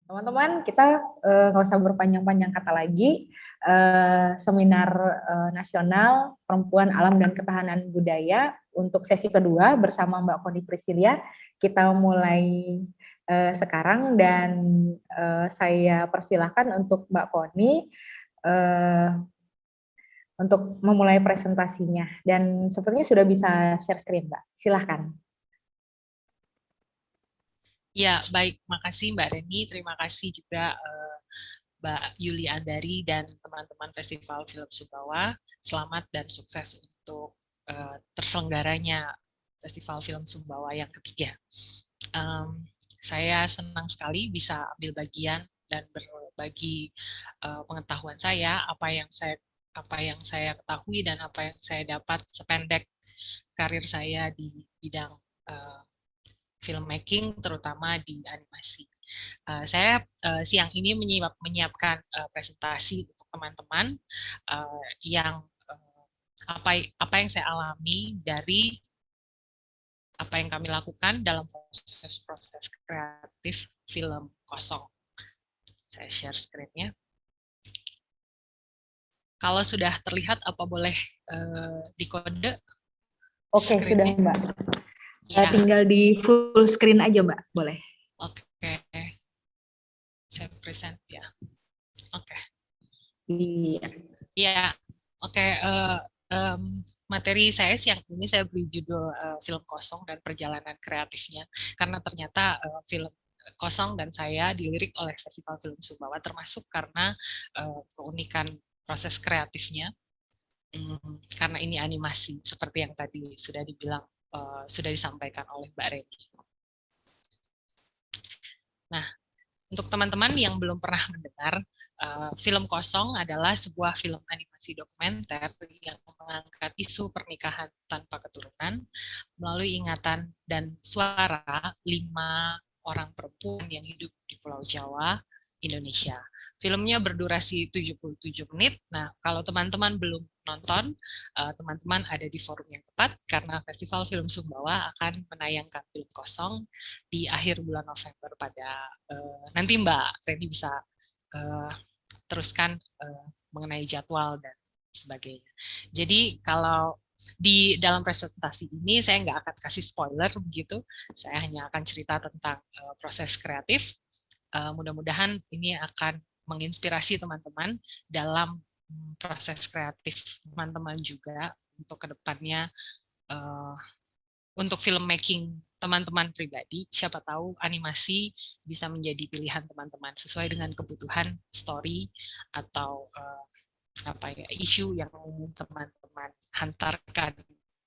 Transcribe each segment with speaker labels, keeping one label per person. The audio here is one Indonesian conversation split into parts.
Speaker 1: Teman-teman, kita nggak usah berpanjang-panjang kata lagi. Seminar nasional Perempuan, Alam, dan Ketahanan Budaya untuk sesi kedua bersama Mbak Koni Priscilia. Kita mulai sekarang dan saya persilahkan untuk Mbak Koni untuk memulai presentasinya. Dan sepertinya sudah bisa share screen, Mbak. Silahkan.
Speaker 2: Ya, baik. Makasih Mbak Reni. Terima kasih juga Mbak Yuli Andari dan teman-teman Festival Film Sumbawa. Selamat dan sukses untuk terselenggaranya Festival Film Sumbawa yang ketiga. Saya senang sekali bisa ambil bagian dan berbagi pengetahuan saya, apa yang saya ketahui dan apa yang saya dapat sependek karir saya di bidang filmmaking, terutama di animasi. Saya siang ini menyiapkan presentasi untuk teman-teman yang apa yang saya alami dari apa yang kami lakukan dalam proses kreatif film kosong. Saya share screen-nya. Kalau sudah terlihat, apa boleh dikode?
Speaker 1: Oke, sudah Mbak.
Speaker 2: Ya.
Speaker 1: Tinggal di full screen aja Mbak, boleh.
Speaker 2: Oke. Saya present ya. Oke.
Speaker 1: Iya.
Speaker 2: Ya, oke. Materi saya siang ini saya beri judul film kosong dan perjalanan kreatifnya, karena ternyata film kosong dan saya dilirik oleh Festival Film Sumbawa, termasuk karena keunikan proses kreatifnya, karena ini animasi seperti yang tadi sudah dibilang, sudah disampaikan oleh Mbak Reni. Nah, untuk teman-teman yang belum pernah mendengar, film kosong adalah sebuah film animasi dokumenter yang mengangkat isu pernikahan tanpa keturunan melalui ingatan dan suara 5 orang perempuan yang hidup di Pulau Jawa, Indonesia. Filmnya berdurasi 77 menit. Nah, kalau teman-teman belum nonton, teman-teman ada di forum yang tepat, karena Festival Film Sumbawa akan menayangkan film kosong di akhir bulan November pada nanti Mbak Reni bisa teruskan mengenai jadwal dan sebagainya. Jadi kalau di dalam presentasi ini saya nggak akan kasih spoiler begitu, saya hanya akan cerita tentang proses kreatif. Mudah-mudahan ini akan menginspirasi teman-teman dalam proses kreatif teman-teman juga untuk kedepannya, untuk filmmaking teman-teman pribadi. Siapa tahu animasi bisa menjadi pilihan teman-teman sesuai dengan kebutuhan story atau isu yang ingin teman-teman hantarkan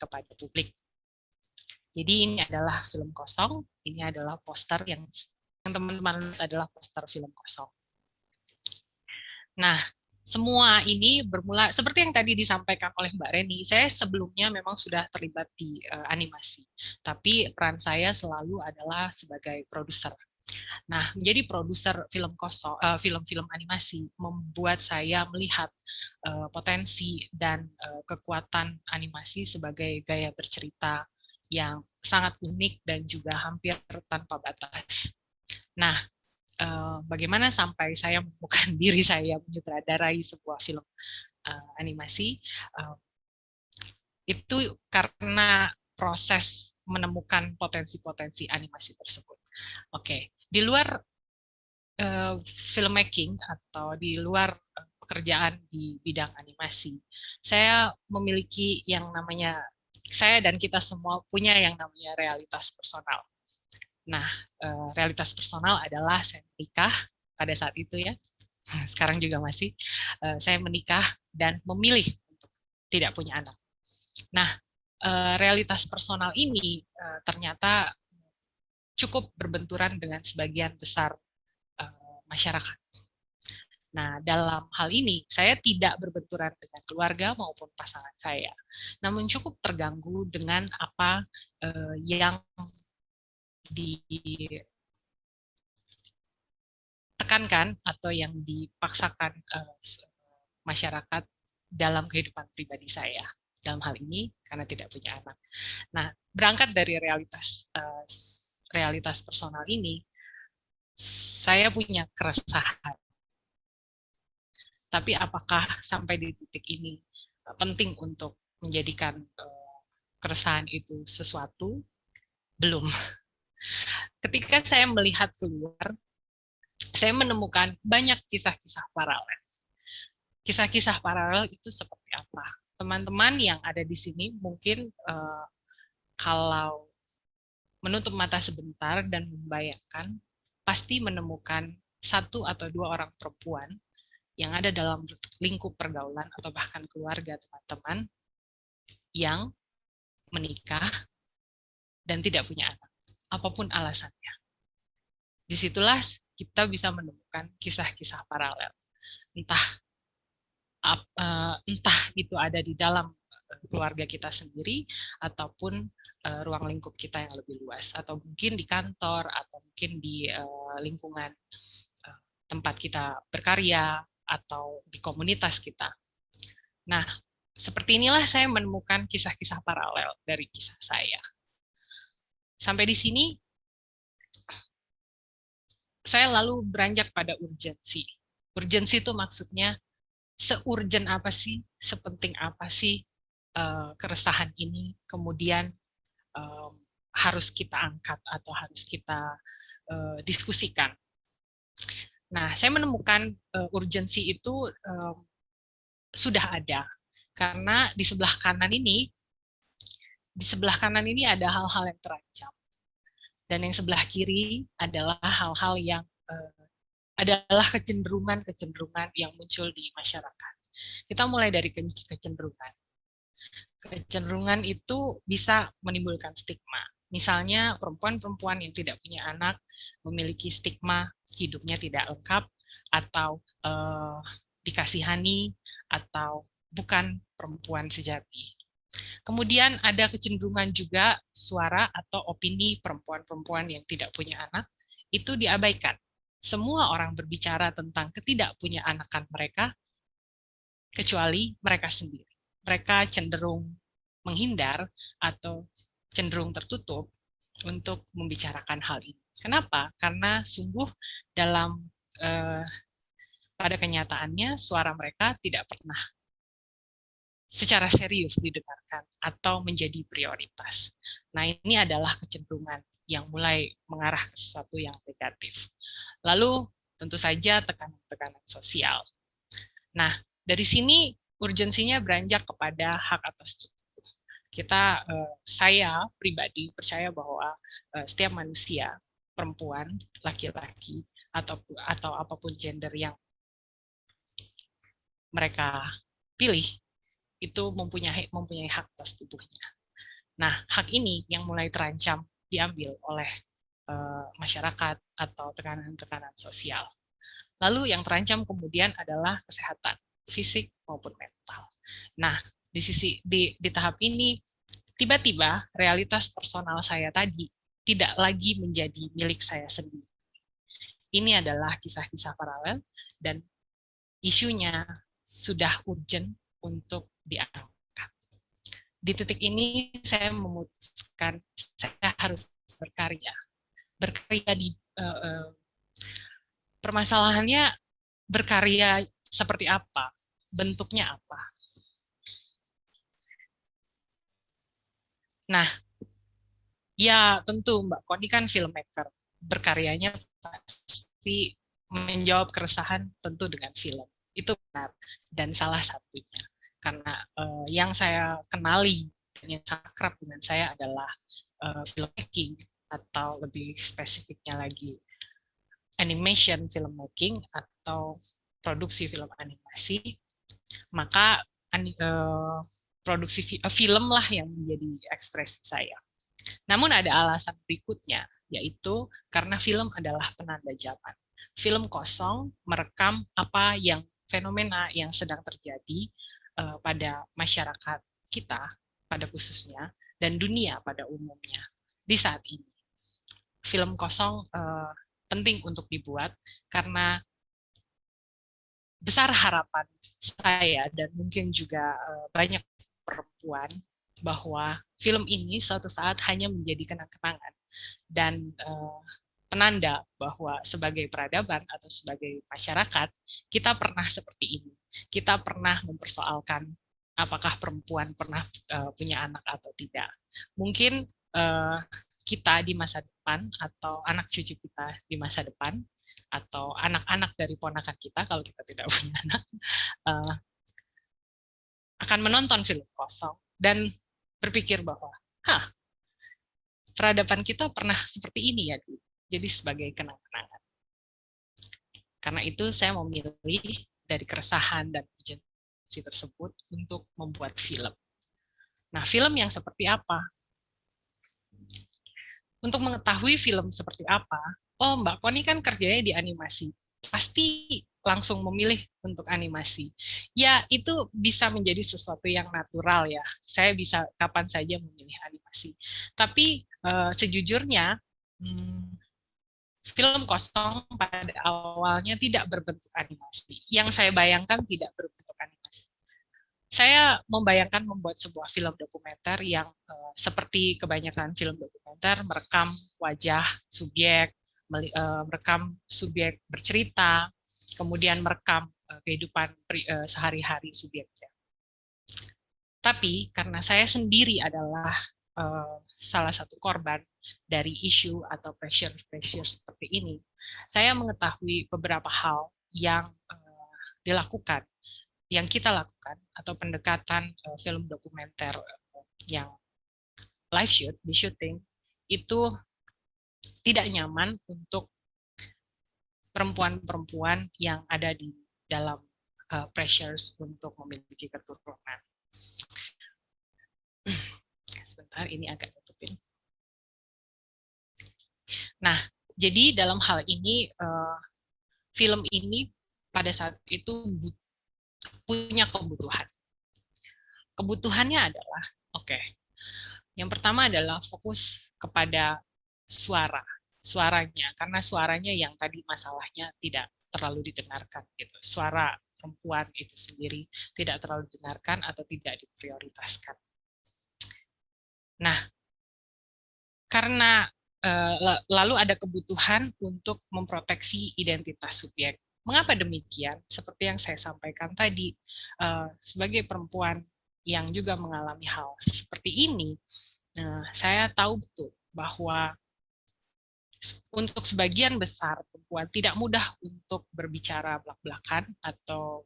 Speaker 2: kepada publik. Jadi ini adalah film kosong, ini adalah poster yang teman-teman lihat adalah poster film kosong. Nah, semua ini bermula seperti yang tadi disampaikan oleh Mbak Reni. Saya sebelumnya memang sudah terlibat di animasi, tapi peran saya selalu adalah sebagai produser. Nah, menjadi produser film kosong, film-film animasi membuat saya melihat potensi dan kekuatan animasi sebagai gaya bercerita yang sangat unik dan juga hampir tanpa batas. Nah, bagaimana sampai saya menemukan diri saya menyutradarai sebuah film animasi, itu karena proses menemukan potensi-potensi animasi tersebut. Oke, di luar filmmaking atau di luar pekerjaan di bidang animasi, saya memiliki yang namanya, saya dan kita semua punya yang namanya realitas personal. Nah, realitas personal adalah saya menikah pada saat itu ya, sekarang juga masih, saya menikah dan memilih untuk tidak punya anak. Nah, realitas personal ini ternyata cukup berbenturan dengan sebagian besar masyarakat. Nah, dalam hal ini saya tidak berbenturan dengan keluarga maupun pasangan saya, namun cukup terganggu dengan apa yang ditekankan atau yang dipaksakan masyarakat dalam kehidupan pribadi saya. Dalam hal ini karena tidak punya anak. Nah, berangkat dari realitas personal ini, saya punya keresahan. Tapi apakah sampai di titik ini penting untuk menjadikan keresahan itu sesuatu? Belum. Ketika saya melihat keluar, saya menemukan banyak kisah-kisah paralel. Kisah-kisah paralel itu seperti apa? Teman-teman yang ada di sini mungkin kalau menutup mata sebentar dan membayangkan, pasti menemukan satu atau dua orang perempuan yang ada dalam lingkup pergaulan atau bahkan keluarga teman-teman yang menikah dan tidak punya anak, apapun alasannya. Disitulah kita bisa menemukan kisah-kisah paralel. Entah itu ada di dalam keluarga kita sendiri ataupun ruang lingkup kita yang lebih luas, atau mungkin di kantor, atau mungkin di lingkungan tempat kita berkarya, atau di komunitas kita. Nah, seperti inilah saya menemukan kisah-kisah paralel dari kisah saya. Sampai di sini, saya lalu beranjak pada urgensi. Urgensi itu maksudnya se-urgent apa sih, sepenting apa sih keresahan ini, kemudian harus kita angkat atau harus kita diskusikan. Nah, saya menemukan urgensi itu sudah ada, karena di sebelah kanan ini ada hal-hal yang terancam, dan yang sebelah kiri adalah hal-hal yang adalah kecenderungan yang muncul di masyarakat. Kita mulai dari kecenderungan. Kecenderungan itu bisa menimbulkan stigma. Misalnya perempuan-perempuan yang tidak punya anak memiliki stigma hidupnya tidak lengkap, atau dikasihani, atau bukan perempuan sejati. Kemudian ada kecenderungan juga suara atau opini perempuan-perempuan yang tidak punya anak itu diabaikan. Semua orang berbicara tentang ketidakpunya-anakan mereka, kecuali mereka sendiri. Mereka cenderung menghindar atau cenderung tertutup untuk membicarakan hal ini. Kenapa? Karena sungguh dalam pada kenyataannya suara mereka tidak pernah secara serius didengarkan atau menjadi prioritas. Nah, ini adalah kecenderungan yang mulai mengarah ke sesuatu yang negatif. Lalu tentu saja tekanan-tekanan sosial. Nah, dari sini urgensinya beranjak kepada hak atas tubuh. Saya pribadi percaya bahwa setiap manusia, perempuan, laki-laki, atau apapun gender yang mereka pilih, itu mempunyai hak atas tubuhnya. Nah, hak ini yang mulai terancam diambil oleh masyarakat atau tekanan-tekanan sosial. Lalu yang terancam kemudian adalah kesehatan fisik maupun mental. Nah, di tahap ini tiba-tiba realitas personal saya tadi tidak lagi menjadi milik saya sendiri. Ini adalah kisah-kisah paralel dan isunya sudah urgent untuk diangkat. Di titik ini saya memutuskan saya harus berkarya. Berkarya di permasalahannya, berkarya seperti apa? Bentuknya apa? Nah, ya tentu Mbak Koni kan filmmaker. Berkaryanya pasti menjawab keresahan tentu dengan film. Itu benar. Dan salah satunya. Karena yang saya kenali dan yang akrab dengan saya adalah filmmaking, atau lebih spesifiknya lagi animation filmmaking atau produksi film animasi. Maka produksi film lah yang menjadi ekspresi saya. Namun ada alasan berikutnya, yaitu karena film adalah penanda zaman. Film kosong merekam apa yang fenomena yang sedang terjadi pada masyarakat kita pada khususnya, dan dunia pada umumnya di saat ini. Film kosong penting untuk dibuat karena besar harapan saya dan mungkin juga banyak perempuan bahwa film ini suatu saat hanya menjadi kenang-kenangan dan penanda bahwa sebagai peradaban atau sebagai masyarakat, kita pernah seperti ini. Kita pernah mempersoalkan apakah perempuan pernah punya anak atau tidak. Mungkin kita di masa depan atau anak cucu kita di masa depan atau anak-anak dari ponakan kita kalau kita tidak punya anak akan menonton film kosong dan berpikir bahwa peradaban kita pernah seperti ini ya, jadi sebagai kenang-kenangan. Karena itu saya memilih dari keresahan dan urgensi tersebut untuk membuat film. Nah, film yang seperti apa? Untuk mengetahui film seperti apa, Mbak Koni kan kerjanya di animasi. Pasti langsung memilih untuk animasi. Ya, itu bisa menjadi sesuatu yang natural ya. Saya bisa kapan saja memilih animasi. Tapi sejujurnya, film kosong pada awalnya tidak berbentuk animasi. Yang saya bayangkan tidak berbentuk animasi. Saya membayangkan membuat sebuah film dokumenter yang seperti kebanyakan film dokumenter, merekam wajah subjek, merekam subjek bercerita, kemudian merekam kehidupan sehari-hari subjeknya. Tapi karena saya sendiri adalah salah satu korban dari isu atau pressure seperti ini, saya mengetahui beberapa hal yang dilakukan, yang kita lakukan, atau pendekatan film dokumenter yang live shoot, di syuting, itu tidak nyaman untuk perempuan-perempuan yang ada di dalam pressures untuk memiliki keturunan. Sebentar, ini agak tutupin. Nah, jadi dalam hal ini, film ini pada saat itu punya kebutuhan. Kebutuhannya adalah, yang pertama adalah fokus kepada suaranya, karena suaranya yang tadi masalahnya tidak terlalu didengarkan gitu. Suara perempuan itu sendiri tidak terlalu didengarkan atau tidak diprioritaskan. Nah, karena lalu ada kebutuhan untuk memproteksi identitas subjek. Mengapa demikian? Seperti yang saya sampaikan tadi, sebagai perempuan yang juga mengalami hal seperti ini, saya tahu betul bahwa untuk sebagian besar perempuan tidak mudah untuk berbicara belak-belakan atau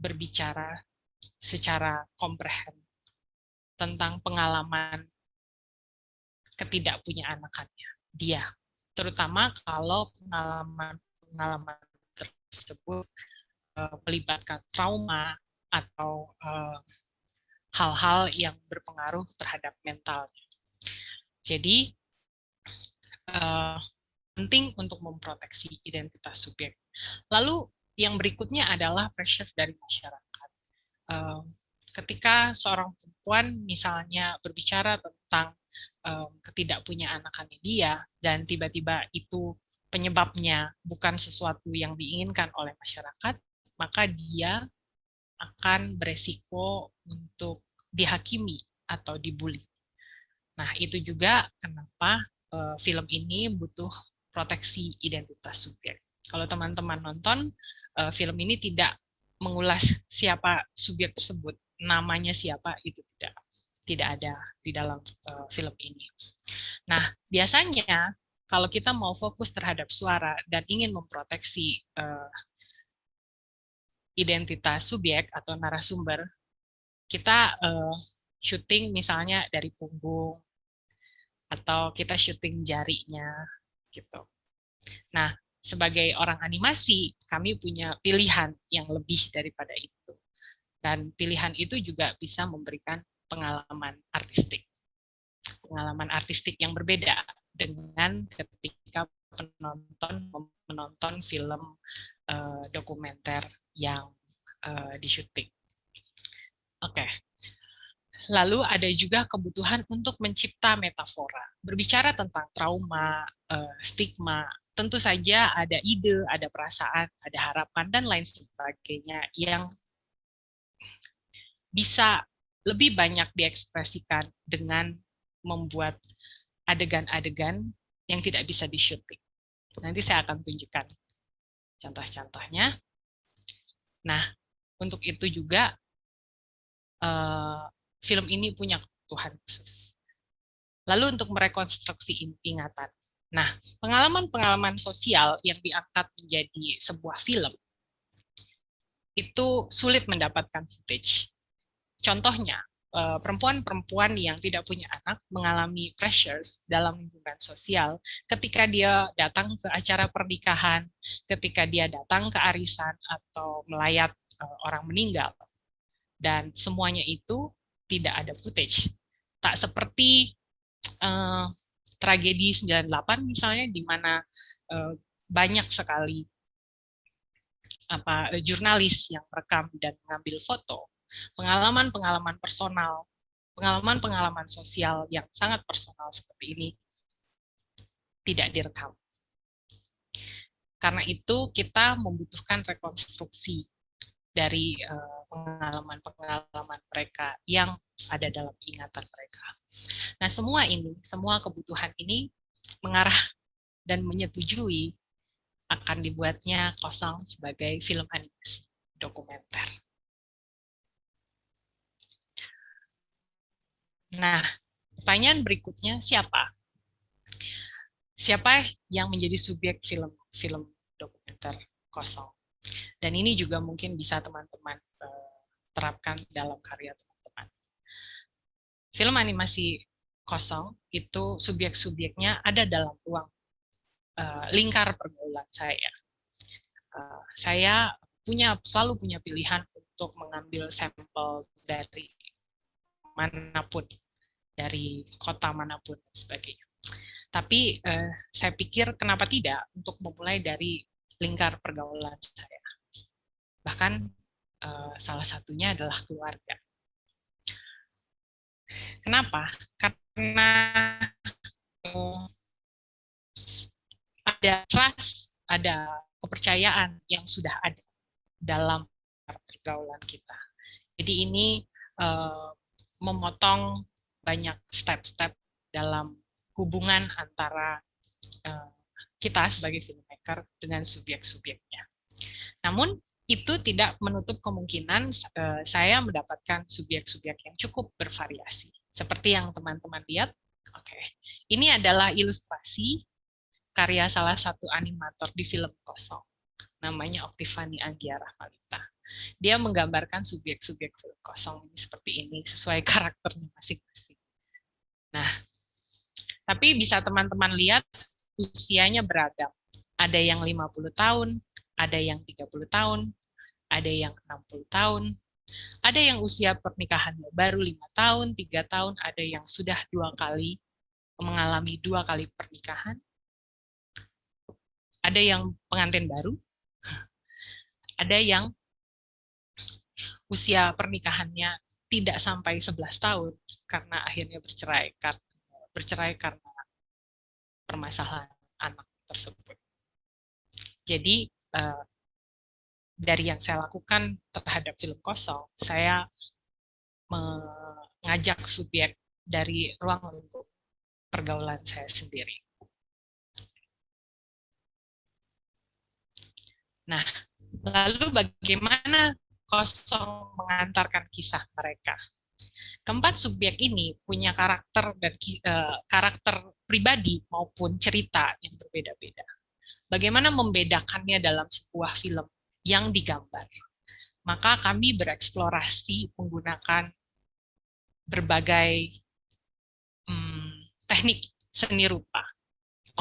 Speaker 2: berbicara secara komprehensif tentang pengalaman ketidakpunyaaanakannya dia, terutama kalau pengalaman tersebut melibatkan trauma atau hal-hal yang berpengaruh terhadap mentalnya. Jadi penting untuk memproteksi identitas subjek. Lalu yang berikutnya adalah pressure dari masyarakat. Ketika seorang perempuan misalnya berbicara tentang ketidakpunyaanakannya dia, dan tiba-tiba itu penyebabnya bukan sesuatu yang diinginkan oleh masyarakat, maka dia akan beresiko untuk dihakimi atau dibully. Nah, itu juga kenapa film ini butuh proteksi identitas subjek. Kalau teman-teman nonton, film ini tidak mengulas siapa subjek tersebut, namanya siapa, itu tidak ada di dalam film ini. Nah, biasanya kalau kita mau fokus terhadap suara dan ingin memproteksi identitas subjek atau narasumber, kita syuting misalnya dari punggung, atau kita syuting jarinya, gitu. Nah, sebagai orang animasi, kami punya pilihan yang lebih daripada itu. Dan pilihan itu juga bisa memberikan pengalaman artistik yang berbeda dengan ketika penonton menonton film dokumenter yang di-syuting. Lalu ada juga kebutuhan untuk mencipta metafora. Berbicara tentang trauma, stigma, tentu saja ada ide, ada perasaan, ada harapan, dan lain sebagainya yang bisa lebih banyak diekspresikan dengan membuat adegan-adegan yang tidak bisa di-syuting. Nanti saya akan tunjukkan contoh-contohnya. Nah, untuk itu juga film ini punya kebutuhan khusus. Lalu untuk merekonstruksi ingatan. Nah, pengalaman-pengalaman sosial yang diangkat menjadi sebuah film itu sulit mendapatkan footage. Contohnya, perempuan-perempuan yang tidak punya anak mengalami pressures dalam lingkungan sosial ketika dia datang ke acara pernikahan, ketika dia datang ke arisan atau melayat orang meninggal. Dan semuanya itu tidak ada footage. Tak seperti tragedi 98 misalnya, di mana banyak sekali jurnalis yang merekam dan mengambil foto, pengalaman-pengalaman personal, pengalaman-pengalaman sosial yang sangat personal seperti ini tidak direkam. Karena itu kita membutuhkan rekonstruksi dari pengalaman-pengalaman mereka yang ada dalam ingatan mereka. Nah, semua kebutuhan ini mengarah dan menyetujui akan dibuatnya Kosong sebagai film animasi dokumenter. Nah, pertanyaan berikutnya, siapa? Siapa yang menjadi subjek film dokumenter Kosong? Dan ini juga mungkin bisa teman-teman terapkan dalam karya teman-teman. Film animasi Kosong itu subjek-subjeknya ada dalam ruang lingkar pergaulan saya. Saya selalu punya pilihan untuk mengambil sampel dari manapun, dari kota manapun dan sebagainya. Tapi saya pikir kenapa tidak untuk memulai dari lingkar pergaulan saya. Bahkan salah satunya adalah keluarga. Kenapa? Karena ada trust, ada kepercayaan yang sudah ada dalam pergaulan kita. Jadi ini memotong banyak step-step dalam hubungan antara kita sebagai filmmaker dengan subjek-subjeknya. Namun itu tidak menutup kemungkinan saya mendapatkan subjek-subjek yang cukup bervariasi. Seperti yang teman-teman lihat, ini adalah ilustrasi karya salah satu animator di film Kosong, namanya Oktivani Anggia Rahmalita. Dia menggambarkan subjek-subjek film Kosong ini seperti ini, sesuai karakternya masing-masing. Nah, tapi bisa teman-teman lihat usianya beragam. Ada yang 50 tahun, ada yang 30 tahun, ada yang 60 tahun, ada yang usia pernikahannya baru 5 tahun, 3 tahun, ada yang sudah mengalami 2 kali pernikahan, ada yang pengantin baru, ada yang usia pernikahannya tidak sampai 11 tahun karena akhirnya bercerai karena permasalahan anak tersebut. Jadi dari yang saya lakukan terhadap film Kosong, saya mengajak subjek dari ruang lingkup pergaulan saya sendiri. Nah, lalu bagaimana Kosong mengantarkan kisah mereka? Keempat subjek ini punya karakter dan karakter pribadi maupun cerita yang berbeda-beda. Bagaimana membedakannya dalam sebuah film yang digambar? Maka kami bereksplorasi menggunakan berbagai teknik seni rupa.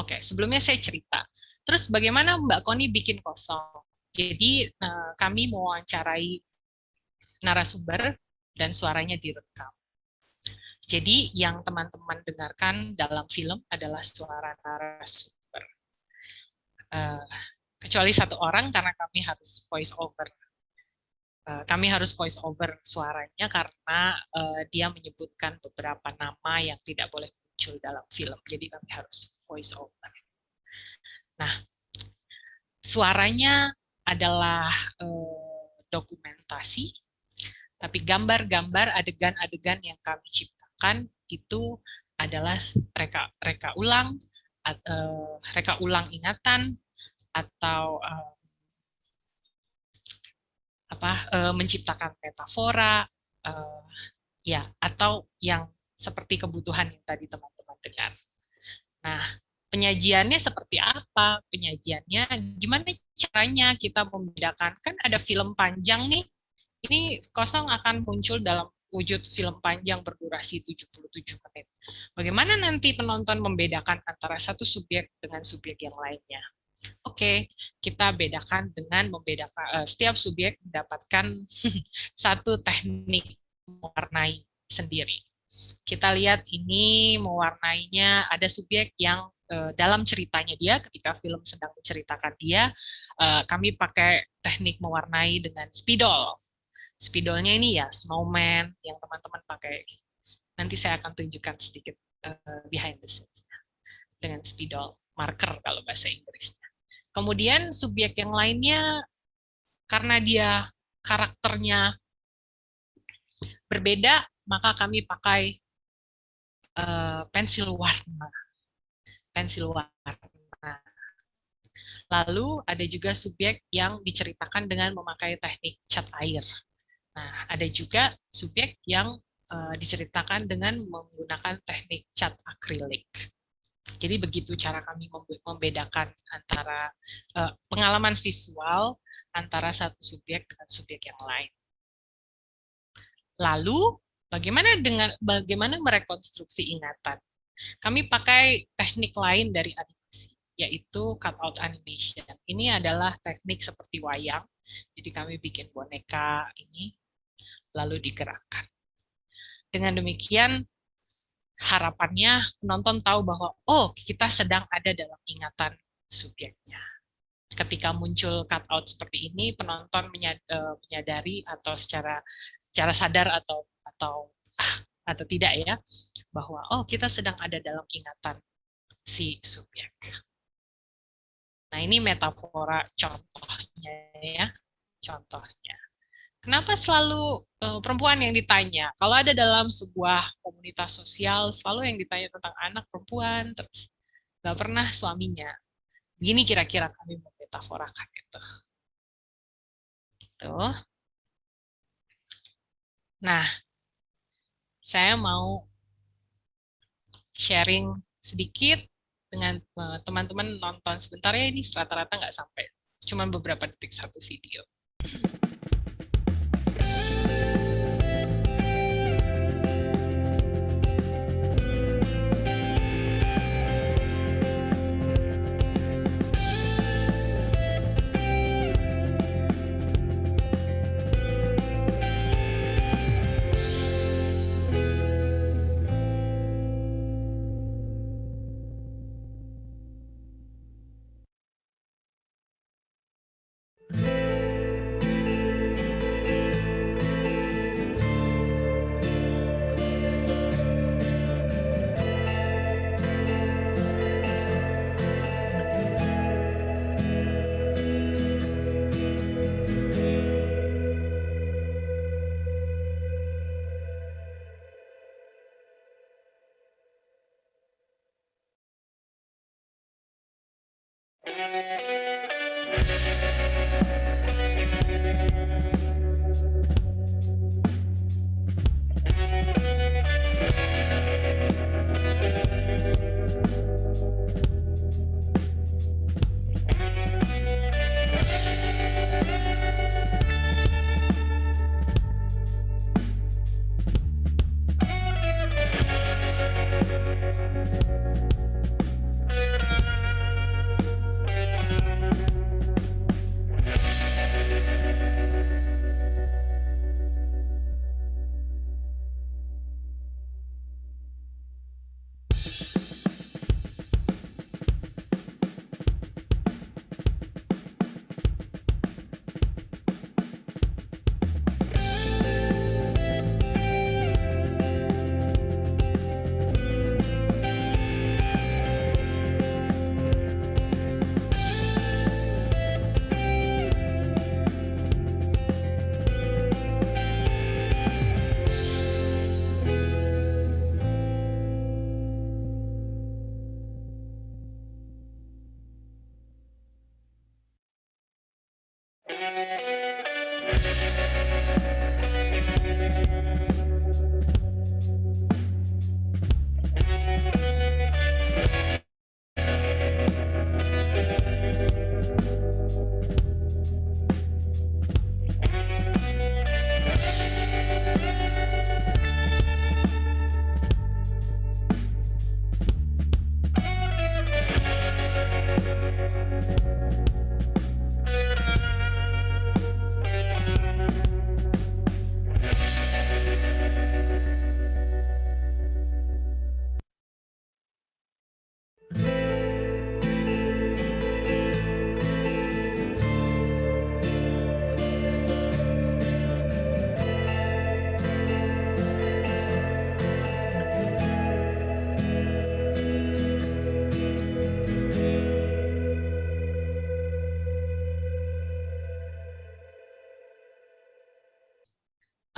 Speaker 2: Oke, sebelumnya saya cerita. Terus bagaimana Mbak Koni bikin Kosong? Jadi kami mewawancarai narasumber dan suaranya direkam. Jadi yang teman-teman dengarkan dalam film adalah suara narasumber. Kecuali satu orang karena kami harus voice over. Kami harus voice over suaranya karena dia menyebutkan beberapa nama yang tidak boleh muncul dalam film. Jadi kami harus voice over. Nah, suaranya adalah dokumentasi, tapi gambar-gambar adegan-adegan yang kami ciptakan itu adalah reka ulang reka ulang ingatan, atau menciptakan metafora, ya, atau yang seperti kebutuhan yang tadi teman-teman dengar. Nah, penyajiannya seperti apa? Penyajiannya gimana caranya kita membedakan? Kan ada film panjang nih, ini kosong akan muncul dalam wujud film panjang berdurasi 77 menit. Bagaimana nanti penonton membedakan antara satu subjek dengan subjek yang lainnya? Oke, kita bedakan dengan membedakan setiap subjek mendapatkan satu teknik mewarnai sendiri. Kita lihat ini mewarnainya, ada subjek yang dalam ceritanya dia, ketika film sedang menceritakan dia, kami pakai teknik mewarnai dengan spidol. Spidolnya ini ya snowman yang teman-teman pakai. Nanti saya akan tunjukkan sedikit behind the scenes dengan spidol, marker kalau bahasa Inggrisnya. Kemudian subjek yang lainnya, karena dia karakternya berbeda, maka kami pakai pensil warna. Lalu ada juga subjek yang diceritakan dengan memakai teknik cat air. Nah, ada juga subjek yang diceritakan dengan menggunakan teknik cat akrilik. Jadi begitu cara kami membedakan antara pengalaman visual antara satu subjek dengan subjek yang lain. Lalu bagaimana merekonstruksi ingatan? Kami pakai teknik lain dari animasi, yaitu cutout animation. Ini adalah teknik seperti wayang. Jadi kami bikin boneka ini, lalu digerakkan. Dengan demikian, harapannya penonton tahu bahwa, oh, kita sedang ada dalam ingatan subjeknya. Ketika muncul cutout seperti ini, penonton menyadari atau secara sadar atau tidak ya, bahwa oh, kita sedang ada dalam ingatan si subjek. Nah, ini metafora contohnya ya, contohnya. Kenapa selalu perempuan yang ditanya? Kalau ada dalam sebuah komunitas sosial, selalu yang ditanya tentang anak perempuan, terus nggak pernah suaminya. Begini kira-kira kami memetaforakan itu. Gitu. Nah, saya mau sharing sedikit dengan teman-teman, nonton sebentar ya, ini rata-rata nggak sampai, cuma beberapa detik satu video.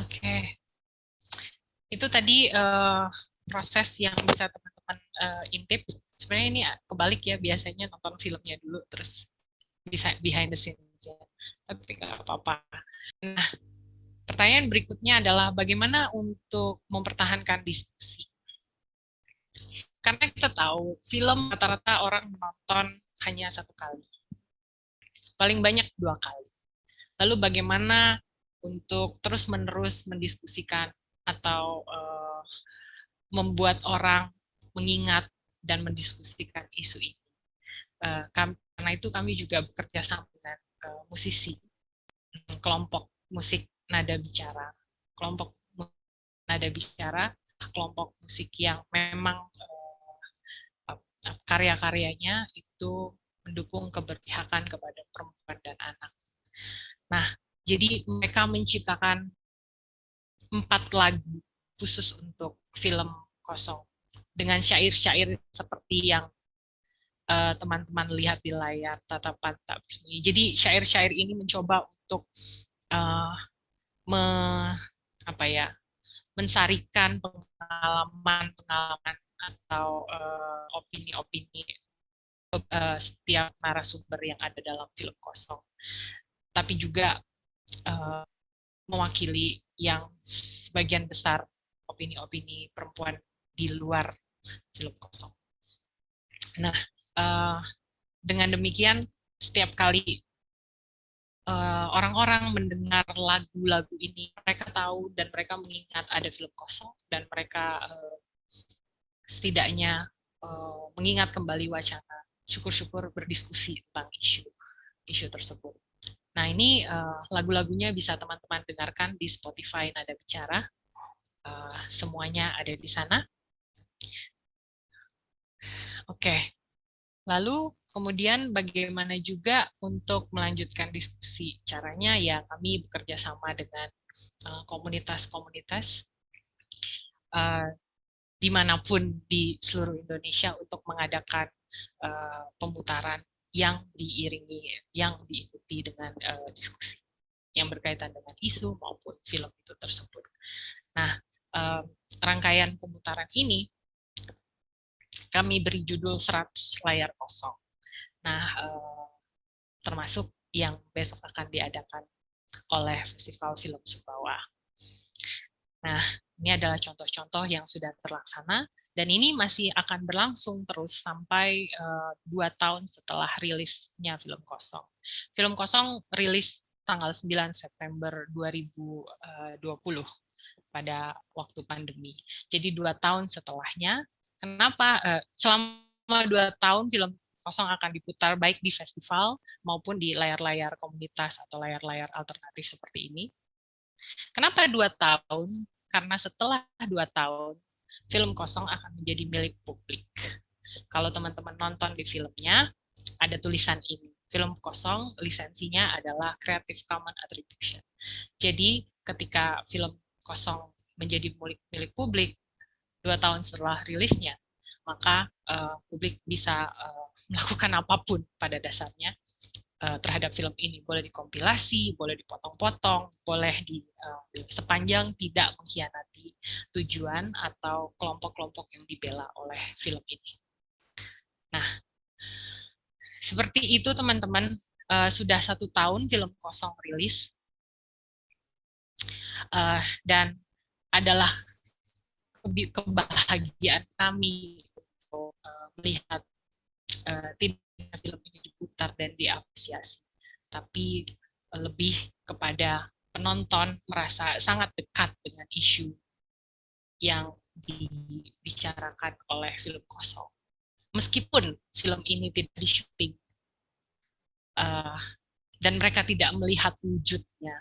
Speaker 2: Oke, itu tadi proses yang bisa teman-teman intip. Sebenarnya ini kebalik ya, biasanya nonton filmnya dulu terus bisa behind the scenes ya. Tapi nggak apa-apa. Nah, pertanyaan berikutnya adalah bagaimana untuk mempertahankan diskusi. Karena kita tahu film rata-rata orang menonton hanya 1 kali, paling banyak 2 kali. Lalu bagaimana untuk terus-menerus mendiskusikan atau membuat orang mengingat dan mendiskusikan isu ini. Karena itu kami juga bekerja sama dengan musisi, kelompok musik nada bicara. Kelompok nada bicara, kelompok musik yang memang karya-karyanya itu mendukung keberpihakan kepada perempuan dan anak. Nah, jadi mereka menciptakan 4 lagu khusus untuk film Kosong dengan syair-syair seperti yang teman-teman lihat di layar Tatapan Tak Bersembunyi. Jadi syair-syair ini mencoba untuk mensarikan pengalaman-pengalaman atau opini-opini setiap narasumber yang ada dalam film Kosong. Tapi juga mewakili yang sebagian besar opini-opini perempuan di luar film Kosong. Nah, dengan demikian setiap kali orang-orang mendengar lagu-lagu ini, mereka tahu dan mereka mengingat ada film Kosong dan mereka setidaknya mengingat kembali wacana, syukur-syukur berdiskusi tentang isu tersebut. Nah, ini lagu-lagunya bisa teman-teman dengarkan di Spotify Nada Bicara. Semuanya ada di sana. Oke. Lalu kemudian bagaimana juga untuk melanjutkan diskusi? Caranya ya kami bekerja sama dengan komunitas-komunitas dimanapun di seluruh Indonesia untuk mengadakan pemutaran yang diikuti dengan diskusi yang berkaitan dengan isu maupun film itu tersebut. Nah, rangkaian pemutaran ini kami beri judul 100 layar kosong. Nah, termasuk yang besok akan diadakan oleh Festival Film Sumbawa. Nah, ini adalah contoh-contoh yang sudah terlaksana, dan ini masih akan berlangsung terus sampai 2 tahun setelah rilisnya Film Kosong. Film Kosong rilis tanggal 9 September 2020 pada waktu pandemi. Jadi 2 tahun setelahnya, kenapa selama 2 tahun film Kosong akan diputar baik di festival maupun di layar-layar komunitas atau layar-layar alternatif seperti ini. Kenapa 2 tahun? Karena setelah 2 tahun, film Kosong akan menjadi milik publik. Kalau teman-teman nonton di filmnya, ada tulisan ini. Film Kosong lisensinya adalah Creative Commons Attribution. Jadi ketika film Kosong menjadi milik publik 2 tahun setelah rilisnya, maka publik bisa melakukan apapun pada dasarnya terhadap film ini. Boleh dikompilasi, boleh dipotong-potong, boleh sepanjang tidak mengkhianati tujuan atau kelompok-kelompok yang dibela oleh film ini. Nah, seperti itu teman-teman, sudah 1 tahun film Kosong rilis. dan adalah kebahagiaan kami untuk melihat tidak film ini diputar dan diapresiasi, tapi lebih kepada penonton merasa sangat dekat dengan isu yang dibicarakan oleh film kosong. Meskipun film ini tidak di-syuting dan mereka tidak melihat wujudnya,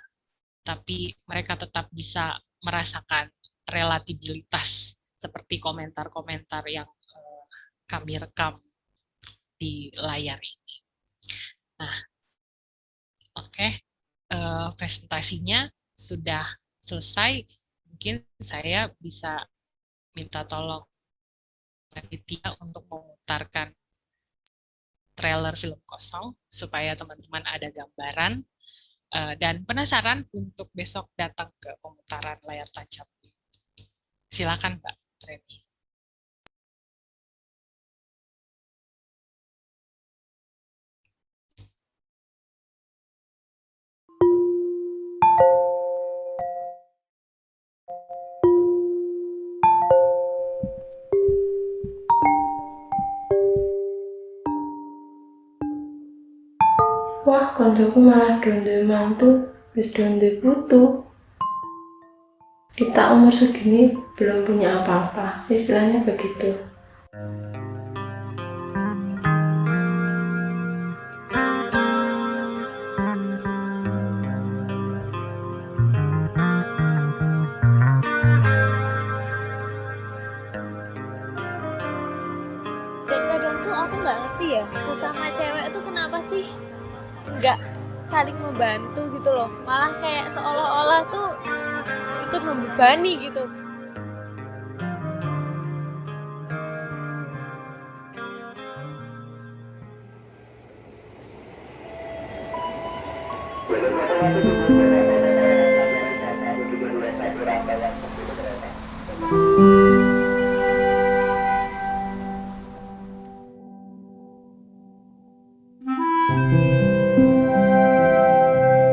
Speaker 2: tapi mereka tetap bisa merasakan relatabilitas seperti komentar-komentar yang kami rekam di layar ini. Nah, oke, presentasinya sudah selesai. Mungkin saya bisa minta tolong panitia untuk memutarkan trailer film kosong supaya teman-teman ada gambaran dan penasaran untuk besok datang ke pemutaran layar tancap. Silakan Mbak Reni.
Speaker 3: Wah, koncoku malah donde mantu, wis donde putu. Kita umur segini belum punya apa-apa, istilahnya begitu.
Speaker 4: Dan kadang tuh aku nggak ngerti ya, sesama cewek tuh kenapa sih nggak saling membantu gitu loh, malah kayak seolah-olah tuh ikut membebani gitu.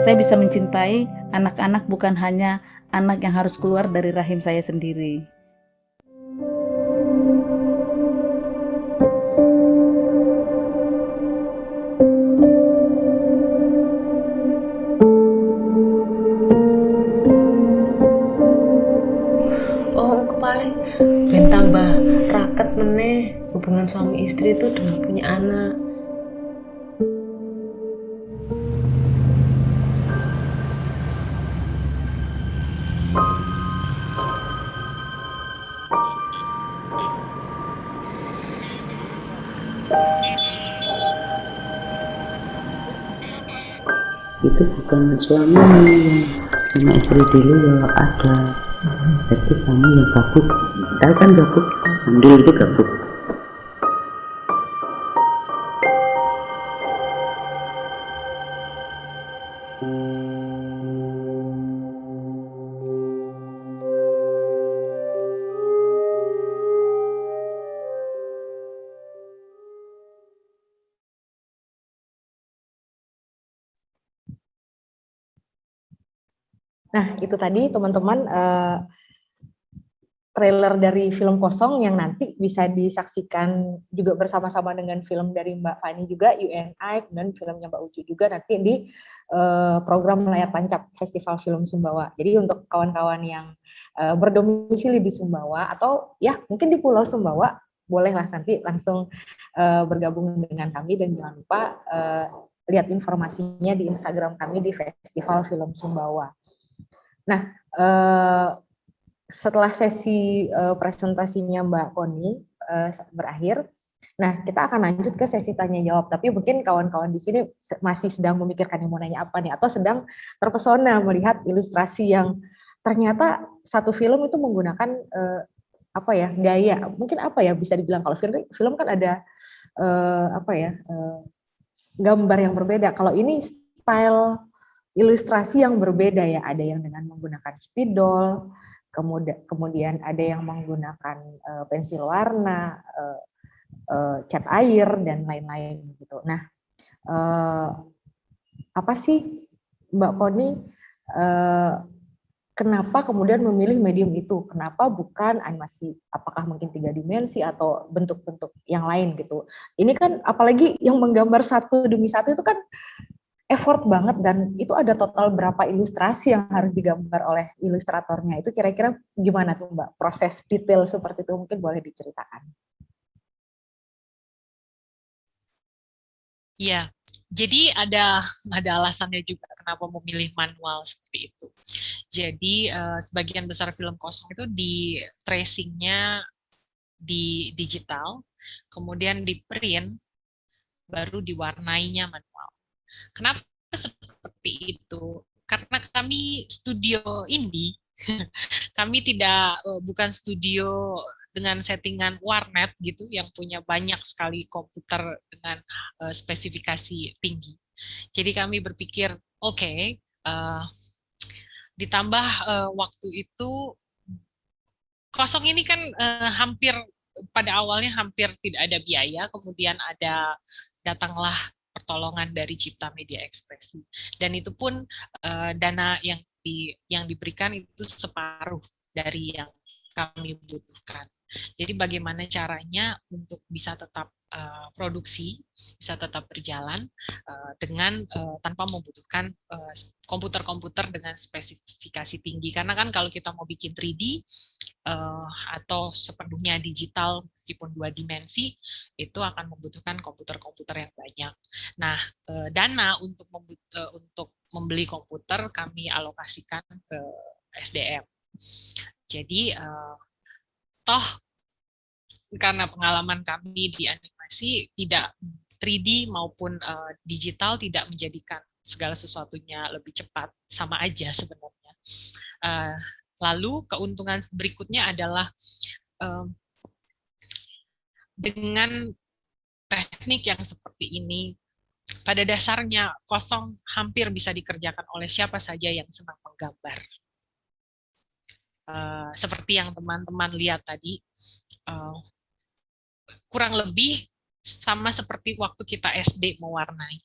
Speaker 5: Saya bisa mencintai anak-anak bukan hanya anak yang harus keluar dari rahim saya sendiri.
Speaker 3: Oh, paling ben tambah raket meneh hubungan suami istri itu dengan punya anak.
Speaker 6: Itu bukan suami yang sama istri dulu ya ada, jadi kamu yang gabuk, tahu kan gabuk, ambil itu gabuk.
Speaker 1: Nah, itu tadi teman-teman trailer dari film kosong yang nanti bisa disaksikan juga bersama-sama dengan film dari Mbak Fani juga, UNI, kemudian filmnya Mbak Ucu juga nanti di program Layar Tancap Festival Film Sumbawa. Jadi untuk kawan-kawan yang berdomisili di Sumbawa atau ya mungkin di Pulau Sumbawa, bolehlah nanti langsung bergabung dengan kami dan jangan lupa lihat informasinya di Instagram kami di Festival Film Sumbawa. Nah, setelah sesi presentasinya Mbak Koni berakhir, nah kita akan lanjut ke sesi tanya jawab. Tapi mungkin kawan-kawan di sini masih sedang memikirkan yang mau nanya apa nih, atau sedang terpesona melihat ilustrasi yang ternyata satu film itu menggunakan apa ya gaya, mungkin apa ya bisa dibilang kalau film kan ada apa ya gambar yang berbeda. Kalau ini style ilustrasi yang berbeda ya, ada yang dengan menggunakan spidol, kemudian ada yang menggunakan pensil warna, cat air dan lain-lain gitu. Nah, apa sih Mbak Koni kenapa kemudian memilih medium itu? Kenapa bukan animasi? Apakah mungkin 3 dimensi atau bentuk-bentuk yang lain gitu? Ini kan apalagi yang menggambar satu demi satu itu kan effort banget, dan itu ada total berapa ilustrasi yang harus digambar oleh ilustratornya. Itu kira-kira gimana tuh Mbak? Proses detail seperti itu mungkin boleh diceritakan.
Speaker 2: Iya, jadi ada alasannya juga kenapa memilih manual seperti itu. Jadi sebagian besar film kosong itu di tracingnya di digital, kemudian di print, baru diwarnainya manual. Kenapa seperti itu? Karena kami studio indie, kami bukan studio dengan settingan warnet gitu yang punya banyak sekali komputer dengan spesifikasi tinggi. Jadi kami berpikir, oke, ditambah waktu itu kosong ini kan hampir pada awalnya hampir tidak ada biaya, kemudian datanglah pertolongan dari Cipta Media Ekspresi, dan itu pun dana yang diberikan itu separuh dari yang kami butuhkan. Jadi bagaimana caranya untuk bisa tetap produksi, bisa tetap berjalan dengan tanpa membutuhkan komputer-komputer dengan spesifikasi tinggi. Karena kan kalau kita mau bikin 3D atau sepenuhnya digital meskipun 2 dimensi, itu akan membutuhkan komputer-komputer yang banyak. Nah, dana untuk membeli komputer kami alokasikan ke SDM. Jadi toh karena pengalaman kami di animasi tidak 3D maupun digital tidak menjadikan segala sesuatunya lebih cepat, sama aja sebenarnya. Lalu keuntungan berikutnya adalah dengan teknik yang seperti ini, pada dasarnya kosong hampir bisa dikerjakan oleh siapa saja yang senang menggambar. Seperti yang teman-teman lihat tadi, kurang lebih sama seperti waktu kita SD mewarnai.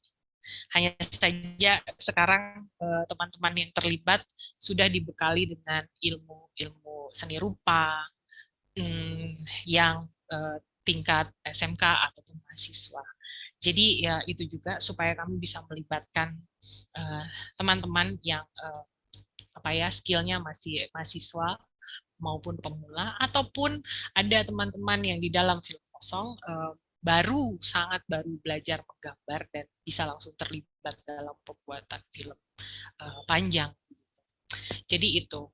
Speaker 2: Hanya saja sekarang teman-teman yang terlibat sudah dibekali dengan ilmu seni rupa yang tingkat SMK ataupun mahasiswa. Jadi ya itu juga supaya kami bisa melibatkan teman-teman yang skillnya masih mahasiswa maupun pemula, ataupun ada teman-teman yang di dalam film kosong sangat baru belajar menggambar dan bisa langsung terlibat dalam pembuatan film panjang. Jadi itu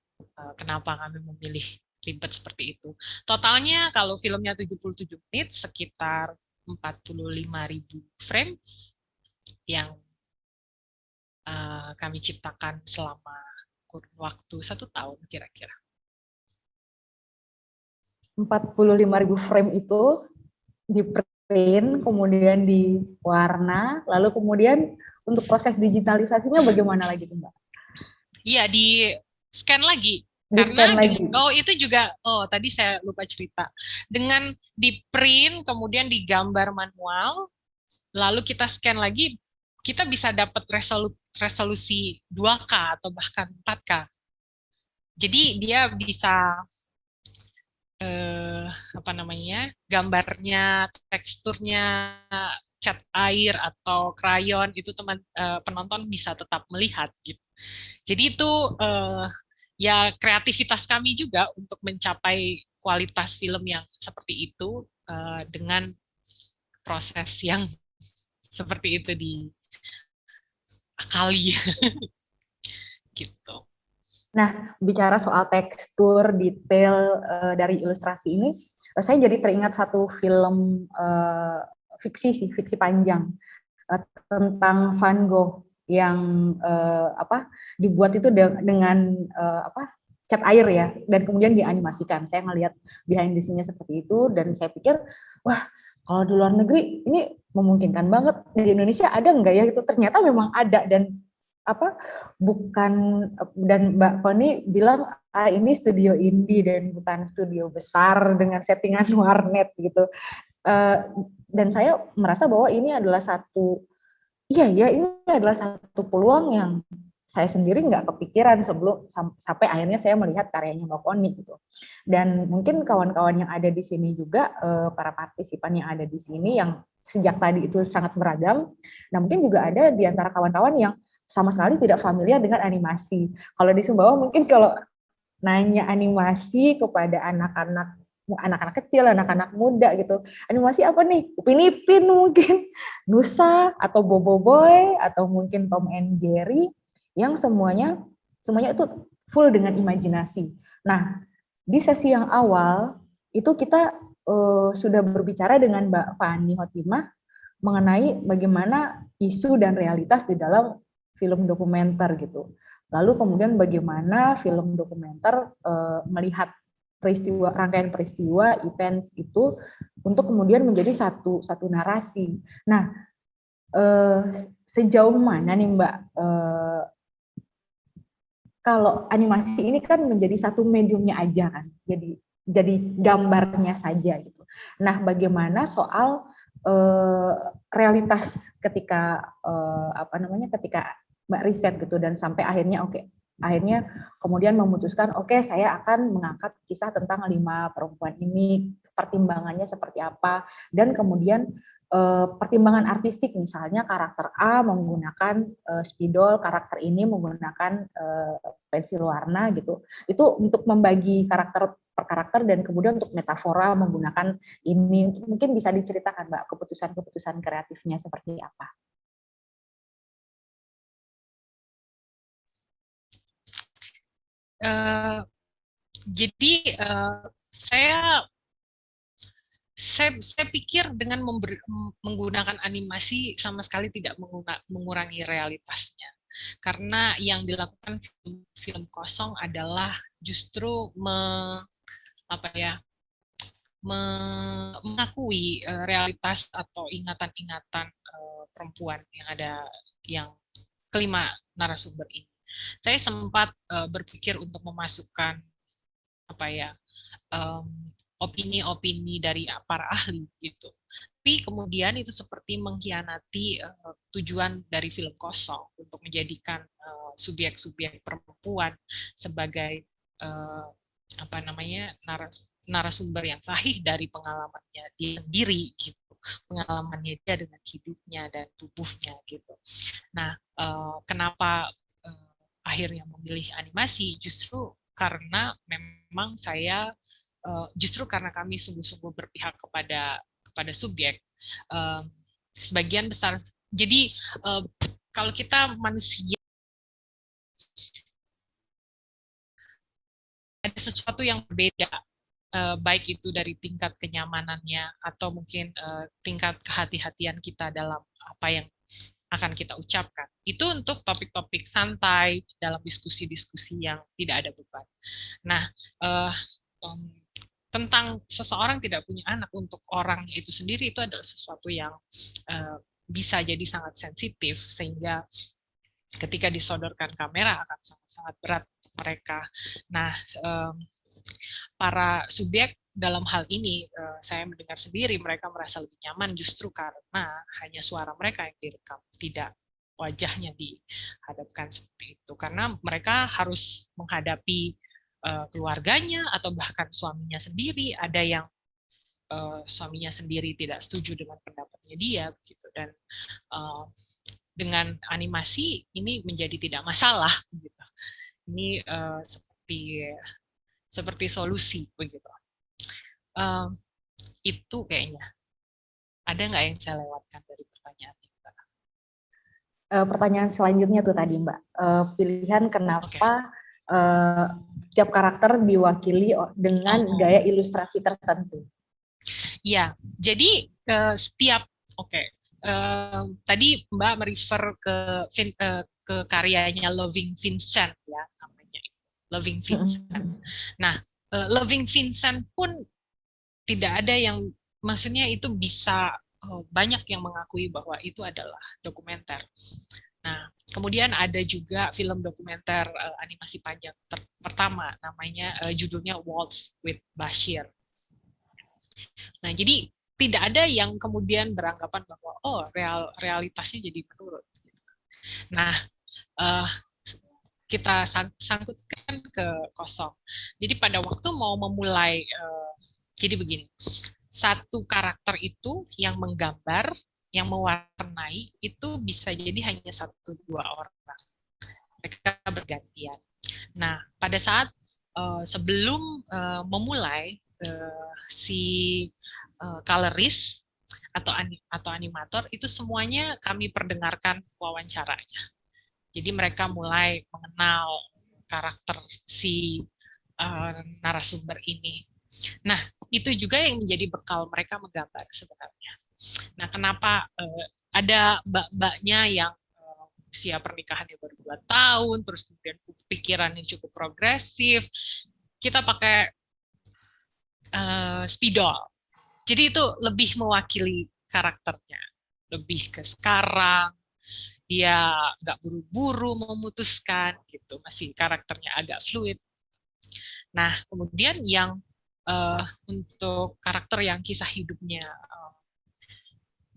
Speaker 2: kenapa kami memilih ribet seperti itu. Totalnya kalau filmnya 77 menit, sekitar 45.000 frames yang kami ciptakan selama kurun waktu 1 tahun kira-kira.
Speaker 1: 45.000 frame itu di print, kemudian diwarna, lalu kemudian untuk proses digitalisasinya bagaimana lagi tuh Mbak?
Speaker 2: Iya, di scan lagi. Itu juga, tadi saya lupa cerita. Dengan di print, kemudian digambar manual, lalu kita scan lagi, kita bisa dapat resolusi 2K atau bahkan 4K. Jadi dia bisa gambarnya, teksturnya, cat air atau krayon itu penonton bisa tetap melihat gitu. Jadi itu ya kreativitas kami juga untuk mencapai kualitas film yang seperti itu dengan proses yang seperti itu diakali gitu.
Speaker 1: Nah, bicara soal tekstur, detail dari ilustrasi ini, saya jadi teringat satu film fiksi panjang tentang Van Gogh yang dibuat itu dengan cat air ya, dan kemudian dianimasikan. Saya ngelihat behind the scene-nya seperti itu, dan saya pikir, wah, kalau di luar negeri ini memungkinkan banget, di Indonesia ada nggak ya? Itu ternyata memang ada, dan dan Mbak Koni bilang ini studio indie dan bukan studio besar dengan settingan warnet gitu, dan saya merasa bahwa ini adalah satu peluang yang saya sendiri nggak kepikiran sebelum sampai akhirnya saya melihat karyanya Mbak Koni gitu. Dan mungkin kawan-kawan yang ada di sini juga, para partisipan yang ada di sini yang sejak tadi itu sangat beragam. Nah mungkin juga ada di antara kawan-kawan yang sama sekali tidak familiar dengan animasi. Kalau di Sumbawa mungkin kalau nanya animasi kepada anak-anak kecil, anak-anak muda gitu. Animasi apa nih? Upin Ipin mungkin, Nusa atau Bobo Boy atau mungkin Tom and Jerry yang semuanya itu full dengan imajinasi. Nah, di sesi yang awal itu kita sudah berbicara dengan Mbak Fani Hotimah mengenai bagaimana isu dan realitas di dalam film dokumenter gitu. Lalu kemudian bagaimana film dokumenter melihat rangkaian peristiwa, events itu untuk kemudian menjadi satu narasi. Nah, sejauh mana nih Mbak, kalau animasi ini kan menjadi satu mediumnya aja kan, jadi gambarnya saja gitu. Nah, bagaimana soal realitas ketika ketika Mbak riset gitu dan sampai akhirnya akhirnya kemudian memutuskan saya akan mengangkat kisah tentang 5 perempuan ini, pertimbangannya seperti apa, dan kemudian pertimbangan artistik misalnya karakter A menggunakan spidol, karakter ini menggunakan pensil warna gitu. Itu untuk membagi karakter per karakter dan kemudian untuk metafora menggunakan ini. Mungkin bisa diceritakan Mbak keputusan-keputusan kreatifnya seperti apa?
Speaker 2: Jadi saya pikir dengan menggunakan animasi sama sekali tidak mengurangi realitasnya. Karena yang dilakukan film kosong adalah justru mengakui realitas atau ingatan-ingatan perempuan yang ada, yang kelima narasumber ini. Saya sempat berpikir untuk memasukkan opini-opini dari para ahli gitu. Tapi kemudian itu seperti mengkhianati tujuan dari film kosong untuk menjadikan subjek-subjek perempuan sebagai narasumber yang sahih dari pengalamannya dia sendiri gitu, pengalamannya dia dengan hidupnya dan tubuhnya gitu. Nah, kenapa akhirnya memilih animasi? Justru karena memang justru karena kami sungguh-sungguh berpihak kepada subjek. Sebagian besar, jadi kalau kita manusia ada sesuatu yang berbeda, baik itu dari tingkat kenyamanannya atau mungkin tingkat kehati-hatian kita dalam apa yang akan kita ucapkan. Itu untuk topik-topik santai dalam diskusi-diskusi yang tidak ada beban. Nah, tentang seseorang tidak punya anak, untuk orang itu sendiri itu adalah sesuatu yang bisa jadi sangat sensitif, sehingga ketika disodorkan kamera akan sangat-sangat berat untuk mereka. Nah, para subjek dalam hal ini, saya mendengar sendiri mereka merasa lebih nyaman justru karena hanya suara mereka yang direkam, tidak wajahnya dihadapkan seperti itu. Karena mereka harus menghadapi keluarganya atau bahkan suaminya sendiri. Ada yang suaminya sendiri tidak setuju dengan pendapatnya dia, begitu. Dan dengan animasi ini menjadi tidak masalah, gitu. Ini seperti solusi, begitu. Itu kayaknya. Ada nggak yang saya lewatkan dari pertanyaan ini?
Speaker 1: Pertanyaan selanjutnya tuh tadi Mbak, pilihan kenapa setiap karakter diwakili dengan gaya ilustrasi tertentu.
Speaker 2: Ya, jadi setiap tadi Mbak merefer ke karyanya Loving Vincent ya, namanya Loving Vincent. Nah, Loving Vincent pun tidak ada yang, maksudnya itu bisa banyak yang mengakui bahwa itu adalah dokumenter. Nah, kemudian ada juga film dokumenter animasi panjang pertama, namanya judulnya Waltz with Bashir. Nah, jadi tidak ada yang kemudian beranggapan bahwa realitasnya jadi menurun. Nah, kita sangkutkan ke kosong. Jadi pada waktu mau memulai, jadi begini, satu karakter itu yang menggambar, yang mewarnai itu bisa jadi hanya 1-2 orang. Mereka bergantian. Nah, pada saat sebelum memulai, si colorist atau animator itu semuanya kami perdengarkan wawancaranya. Jadi mereka mulai mengenal karakter si narasumber ini. Nah, itu juga yang menjadi bekal mereka menggambar sebenarnya. Nah, kenapa ada mbak-mbaknya yang usia pernikahannya baru 2 tahun, terus kemudian pikirannya cukup progresif, kita pakai spidol. Jadi itu lebih mewakili karakternya, lebih ke sekarang, dia nggak buru-buru memutuskan, gitu, masih karakternya agak fluid. Nah, kemudian yang untuk karakter yang kisah hidupnya,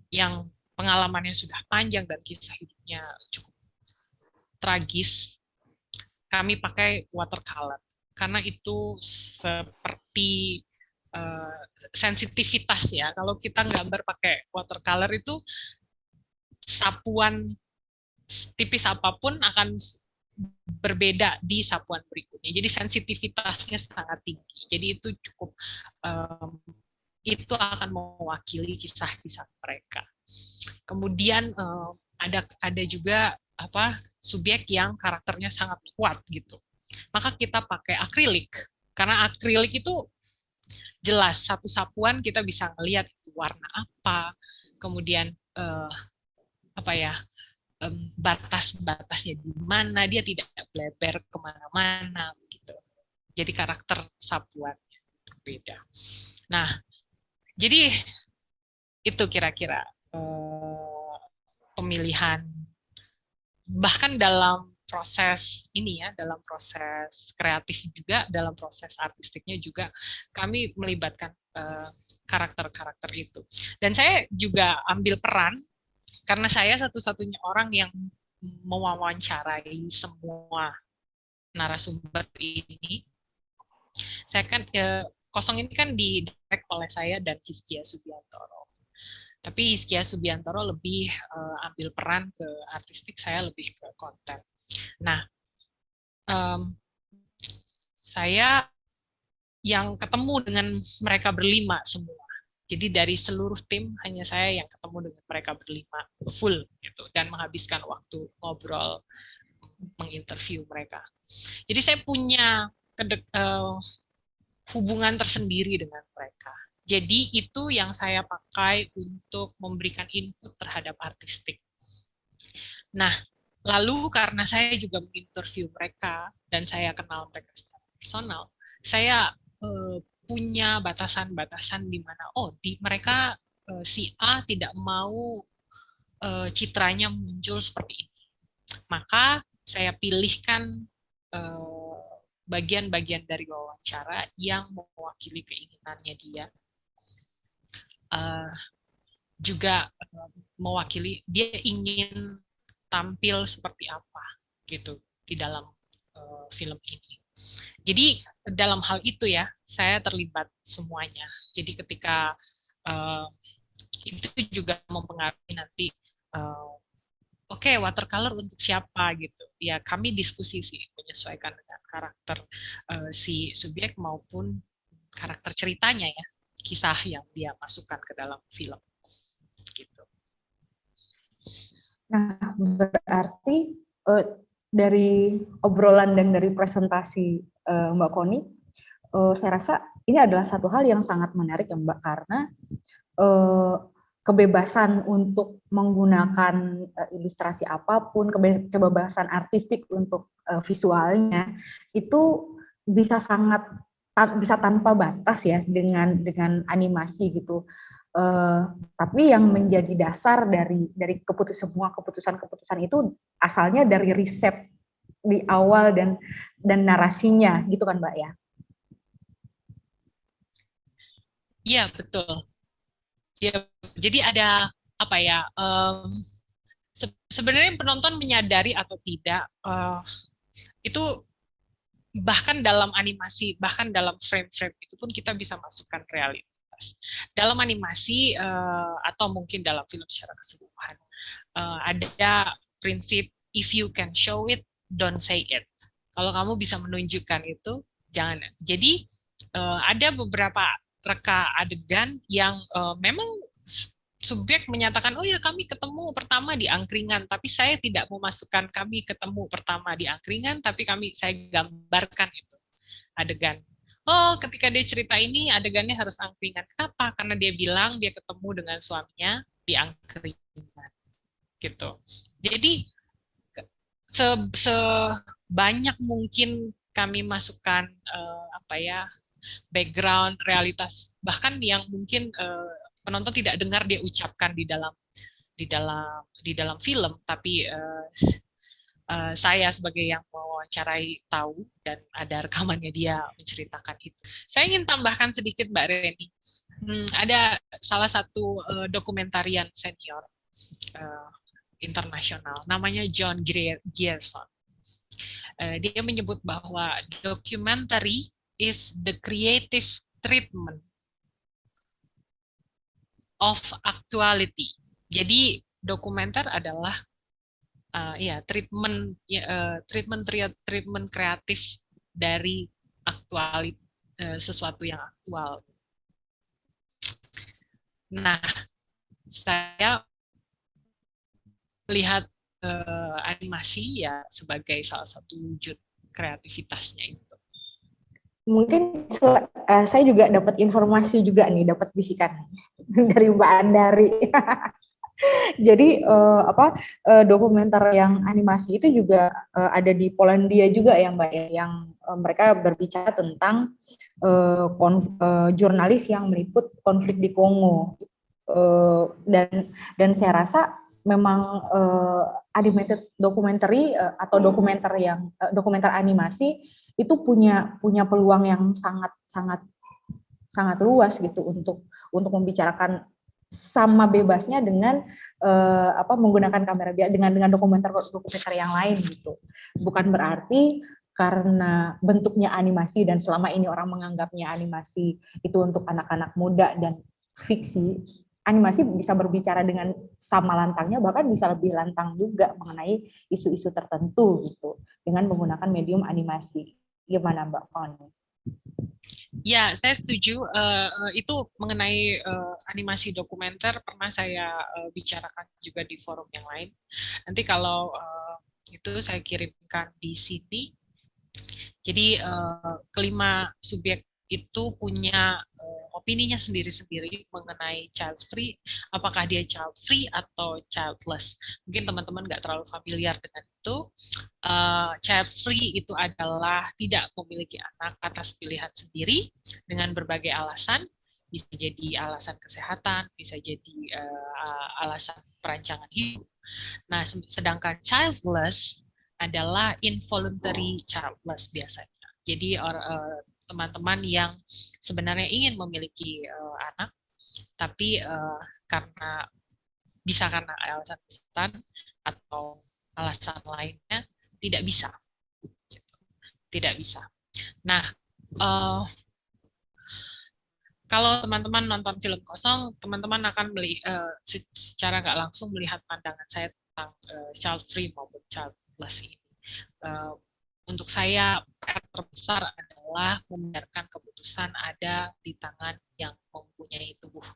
Speaker 2: yang pengalamannya sudah panjang dan kisah hidupnya cukup tragis, kami pakai watercolor karena itu seperti sensitivitas ya. Kalau kita gambar pakai watercolor itu sapuan tipis apapun akan berbeda di sapuan berikutnya. Jadi sensitivitasnya sangat tinggi. Jadi itu cukup itu akan mewakili kisah-kisah mereka. Kemudian ada juga subjek yang karakternya sangat kuat gitu. Maka kita pakai akrilik karena akrilik itu jelas satu sapuan kita bisa ngelihat itu warna apa, kemudian batas-batasnya di mana, dia tidak bleber kemana-mana gitu. Jadi karakter sapuannya berbeda. Nah, jadi itu kira-kira pemilihan, bahkan dalam proses ini ya, dalam proses kreatif juga, dalam proses artistiknya juga kami melibatkan karakter-karakter itu. Dan saya juga ambil peran karena saya satu-satunya orang yang mewawancarai semua narasumber ini. Saya kan Kosong ini kan didirect oleh saya dan Hizkia Subiantoro. Tapi Hizkia Subiantoro lebih ambil peran ke artistik, saya lebih ke konten. Nah, saya yang ketemu dengan mereka berlima semua. Jadi dari seluruh tim hanya saya yang ketemu dengan mereka berlima full gitu dan menghabiskan waktu ngobrol, menginterview mereka. Jadi saya punya hubungan tersendiri dengan mereka. Jadi itu yang saya pakai untuk memberikan input terhadap artistik. Nah, lalu karena saya juga menginterview mereka dan saya kenal mereka secara personal, saya punya batasan-batasan di mana mereka si A tidak mau citranya muncul seperti ini. Maka saya pilihkan bagian-bagian dari wawancara yang mewakili keinginannya dia. Juga mewakili dia ingin tampil seperti apa gitu di dalam film ini. Jadi dalam hal itu ya saya terlibat semuanya. Jadi ketika itu juga mempengaruhi nanti watercolor untuk siapa gitu. Ya kami diskusi sih menyesuaikan dengan karakter si subjek maupun karakter ceritanya ya, kisah yang dia masukkan ke dalam film gitu.
Speaker 1: Nah, berarti dari obrolan dan dari presentasi Mbak Koni, saya rasa ini adalah satu hal yang sangat menarik ya Mbak, karena kebebasan untuk menggunakan ilustrasi apapun, kebebasan artistik untuk visualnya itu bisa bisa tanpa batas ya dengan animasi gitu. Tapi yang menjadi dasar dari semua keputusan itu asalnya dari riset di awal dan narasinya gitu kan Mbak ya?
Speaker 2: Iya betul. Ya, jadi ada sebenarnya penonton menyadari atau tidak, itu bahkan dalam animasi, bahkan dalam frame-frame itu pun kita bisa masukkan realitas. Dalam animasi atau mungkin dalam film secara keseluruhan, ada prinsip if you can show it, don't say it. Kalau kamu bisa menunjukkan itu, jangan. Jadi ada beberapa reka adegan yang memang subjek menyatakan, oh ya kami ketemu pertama di angkringan, tapi saya tidak memasukkan kami ketemu pertama di angkringan, tapi saya gambarkan itu adegan. Oh, ketika dia cerita ini adegannya harus angkringan. Kenapa? Karena dia bilang dia ketemu dengan suaminya di angkringan. Gitu. Jadi sebanyak mungkin kami masukkan background, realitas, bahkan yang mungkin penonton tidak dengar dia ucapkan di dalam film, tapi saya sebagai yang mewawancarai tahu dan ada rekamannya dia menceritakan itu. Saya ingin tambahkan sedikit Mbak Reni. Ada salah satu dokumentarian senior internasional, namanya John Grierson. Dia menyebut bahwa documentary is the creative treatment of actuality. Jadi dokumenter adalah treatment kreatif dari sesuatu yang aktual. Nah, saya melihat animasi ya sebagai salah satu wujud kreativitasnya itu.
Speaker 1: Mungkin saya juga dapat informasi juga nih, dapat bisikan dari Mbak Andari. Jadi dokumenter yang animasi itu juga ada di Polandia juga ya Mbak, yang mereka berbicara tentang jurnalis yang meliput konflik di Kongo. Dan saya rasa memang animated documentary atau dokumenter animasi itu punya peluang yang sangat luas gitu untuk membicarakan sama bebasnya dengan menggunakan kamera biasa dengan dokumenter yang lain gitu. Bukan berarti karena bentuknya animasi dan selama ini orang menganggapnya animasi itu untuk anak-anak muda dan fiksi, animasi bisa berbicara dengan sama lantangnya, bahkan bisa lebih lantang juga mengenai isu-isu tertentu gitu dengan menggunakan medium animasi. Gimana Mbak Foni?
Speaker 2: Ya, saya setuju. Itu mengenai animasi dokumenter pernah saya bicarakan juga di forum yang lain. Nanti kalau itu saya kirimkan di sini. Jadi kelima subjek itu punya opininya sendiri-sendiri mengenai child free, apakah dia child free atau childless. Mungkin teman-teman nggak terlalu familiar dengan itu. Child free itu adalah tidak memiliki anak atas pilihan sendiri dengan berbagai alasan, bisa jadi alasan kesehatan, bisa jadi alasan perancangan hidup. Nah, sedangkan childless adalah involuntary childless biasanya. Jadi teman-teman yang sebenarnya ingin memiliki anak, tapi karena alasan kesehatan atau alasan lainnya tidak bisa. Tidak bisa. Nah, kalau teman-teman nonton film kosong, teman-teman akan secara nggak langsung melihat pandangan saya tentang child free maupun childless ini. Untuk saya, PR terbesar adalah membiarkan keputusan ada di tangan yang mempunyai tubuh.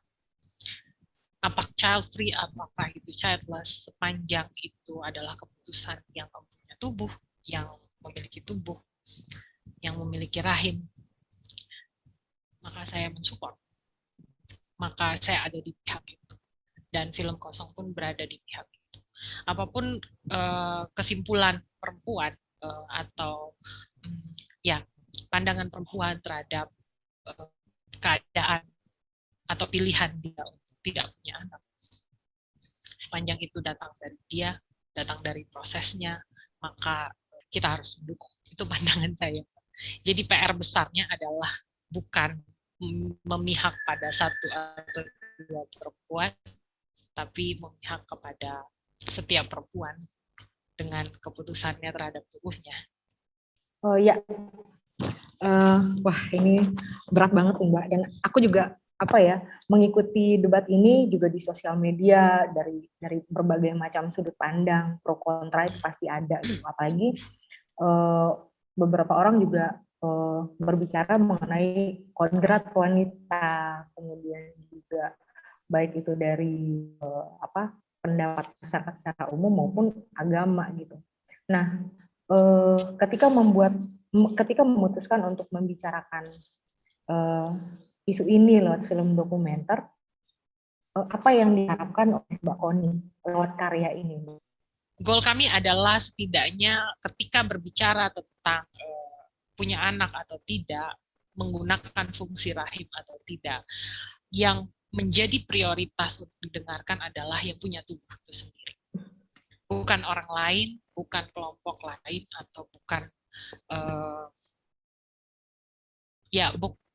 Speaker 2: Apakah child free, apakah itu childless, sepanjang itu adalah keputusan yang mempunyai tubuh, yang memiliki rahim, maka saya mensupport. Maka saya ada di pihak itu. Dan film kosong pun berada di pihak itu. Apapun kesimpulan perempuan, atau pandangan perempuan terhadap keadaan atau pilihan dia tidak punya anak, sepanjang itu datang dari dia, datang dari prosesnya, maka kita harus mendukung. Itu pandangan saya. Jadi PR besarnya adalah bukan memihak pada satu atau dua perempuan, tapi memihak kepada setiap perempuan dengan keputusannya terhadap tubuhnya.
Speaker 1: Oh ya, wah ini berat banget nih Mbak. Dan aku juga mengikuti debat ini juga di sosial media dari berbagai macam sudut pandang, pro kontra itu pasti ada gitu. Apalagi beberapa orang juga berbicara mengenai kodrat wanita, kemudian juga baik itu dari pendapat masyarakat secara umum maupun agama gitu. Nah, ketika memutuskan untuk membicarakan isu ini lewat film dokumenter, apa yang diharapkan oleh Mbak Koni lewat karya ini?
Speaker 2: Goal kami adalah setidaknya ketika berbicara tentang punya anak atau tidak, menggunakan fungsi rahim atau tidak, yang menjadi prioritas untuk didengarkan adalah yang punya tubuh itu sendiri. Bukan orang lain, bukan kelompok lain, atau bukan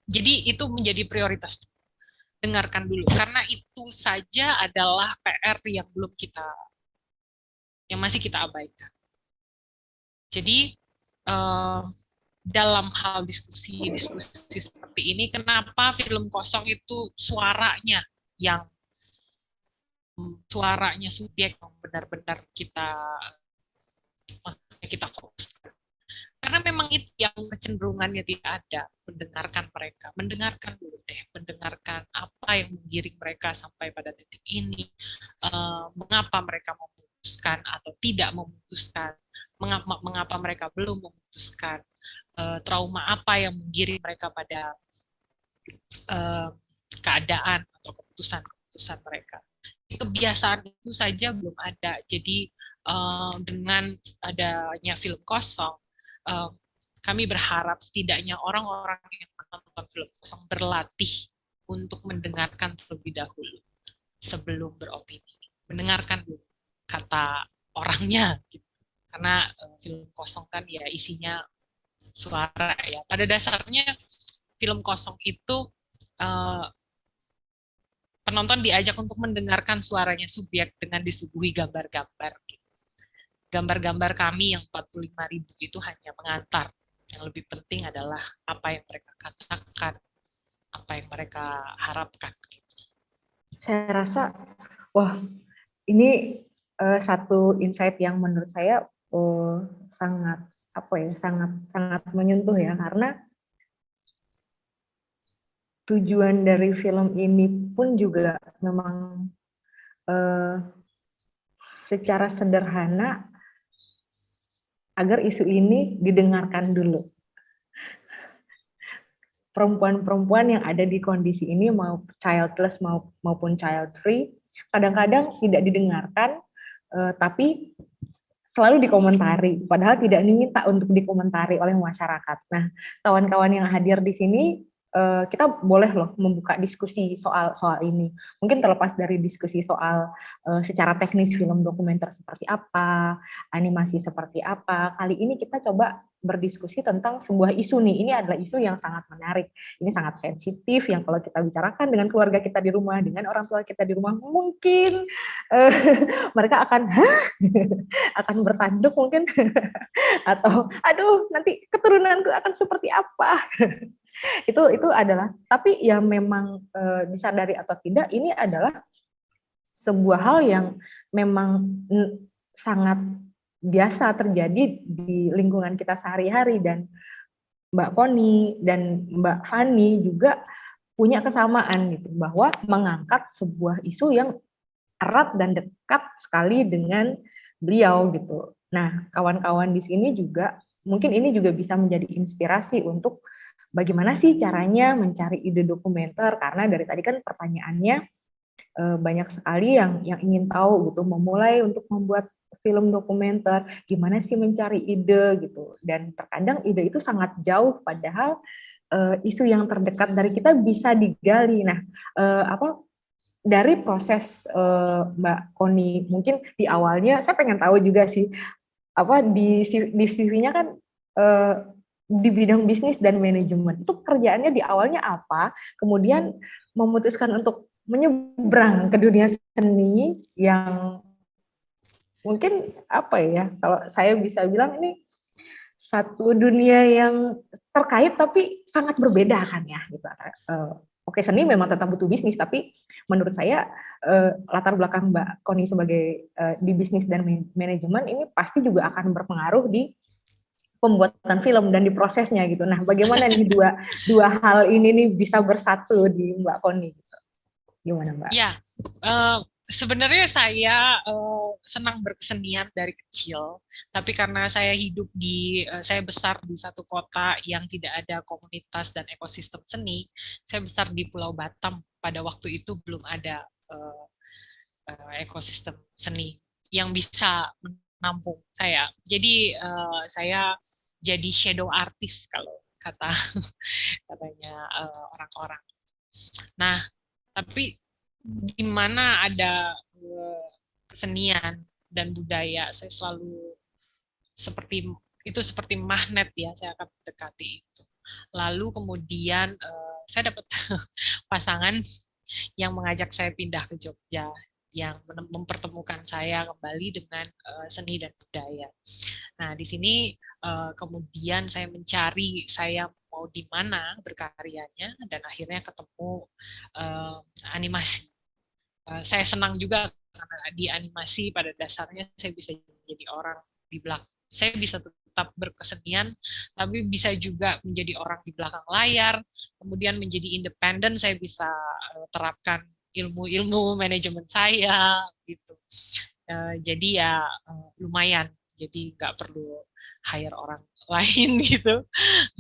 Speaker 2: jadi itu menjadi prioritas. Dengarkan dulu, karena itu saja adalah PR yang masih kita abaikan. Jadi dalam hal diskusi seperti ini, kenapa film kosong itu suaranya subjek yang benar-benar kita fokus. Karena memang itu yang kecenderungannya tidak ada, mendengarkan dulu deh, mendengarkan apa yang menggiring mereka sampai pada titik ini, mengapa mereka memutuskan atau tidak memutuskan, mengapa mereka belum memutuskan, trauma apa yang menggiring mereka pada keadaan atau keputusan mereka. Kebiasaan itu saja belum ada. Jadi dengan adanya film kosong, kami berharap setidaknya orang-orang yang menonton film kosong berlatih untuk mendengarkan terlebih dahulu sebelum beropini. Mendengarkan dulu kata orangnya, gitu. Karena film kosong kan ya isinya suara ya. Pada dasarnya film kosong itu penonton diajak untuk mendengarkan suaranya subjek dengan disuguhi gambar-gambar. Gambar-gambar kami yang 45.000 itu hanya pengantar. Yang lebih penting adalah apa yang mereka katakan, apa yang mereka harapkan.
Speaker 1: Saya rasa, wah ini satu insight yang menurut saya sangat menyentuh ya, karena tujuan dari film ini pun juga memang secara sederhana agar isu ini didengarkan dulu. Perempuan-perempuan yang ada di kondisi ini, mau childless maupun child free, kadang-kadang tidak didengarkan, tapi selalu dikomentari, padahal tidak diminta untuk dikomentari oleh masyarakat. Nah, kawan-kawan yang hadir di sini, kita boleh loh membuka diskusi soal ini. Mungkin terlepas dari diskusi soal secara teknis film dokumenter seperti apa, animasi seperti apa, kali ini kita coba berdiskusi tentang sebuah isu nih. Ini adalah isu yang sangat menarik, ini sangat sensitif, yang kalau kita bicarakan dengan keluarga kita di rumah, dengan orang tua kita di rumah, mungkin mereka akan bertanduk mungkin, atau aduh nanti keturunanku akan seperti apa. itu adalah, tapi ya memang disadari atau tidak, ini adalah sebuah hal yang memang sangat biasa terjadi di lingkungan kita sehari-hari, dan Mbak Koni dan Mbak Fani juga punya kesamaan gitu, bahwa mengangkat sebuah isu yang erat dan dekat sekali dengan beliau gitu. Nah, kawan-kawan di sini juga mungkin ini juga bisa menjadi inspirasi untuk bagaimana sih caranya mencari ide dokumenter, karena dari tadi kan pertanyaannya banyak sekali yang ingin tahu gitu, memulai untuk membuat film dokumenter, gimana sih mencari ide gitu, dan terkadang ide itu sangat jauh, padahal isu yang terdekat dari kita bisa digali. Nah, dari proses Mbak Koni, mungkin di awalnya saya pengen tahu juga sih, di CV-nya kan di bidang bisnis dan manajemen, itu kerjaannya di awalnya apa, kemudian memutuskan untuk menyeberang ke dunia seni yang mungkin kalau saya bisa bilang ini satu dunia yang terkait tapi sangat berbeda kan ya gitu. Oke, seni memang tetap butuh bisnis, tapi menurut saya latar belakang Mbak Koni sebagai di bisnis dan manajemen ini pasti juga akan berpengaruh di pembuatan film dan di prosesnya gitu. Nah, bagaimana nih dua hal ini nih bisa bersatu di Mbak Koni? Gitu. Gimana Mbak?
Speaker 2: Ya, sebenarnya saya senang berkesenian dari kecil, tapi karena saya saya besar di satu kota yang tidak ada komunitas dan ekosistem seni, saya besar di Pulau Batam. Pada waktu itu belum ada ekosistem seni yang bisa menampung saya. Jadi saya jadi shadow artist kalau katanya orang-orang. Nah, tapi di mana ada kesenian dan budaya, saya selalu seperti magnet ya, saya akan mendekati itu. Lalu kemudian saya dapat pasangan yang mengajak saya pindah ke Jogja, yang mempertemukan saya kembali dengan seni dan budaya. Nah, di sini kemudian saya mencari saya mau di mana berkaryanya, dan akhirnya ketemu animasi. Saya senang juga karena di animasi pada dasarnya saya bisa menjadi orang di belakang. Saya bisa tetap berkesenian, tapi bisa juga menjadi orang di belakang layar, kemudian menjadi independen, saya bisa terapkan ilmu-ilmu manajemen saya, gitu. Jadi ya lumayan, jadi nggak perlu hire orang lain gitu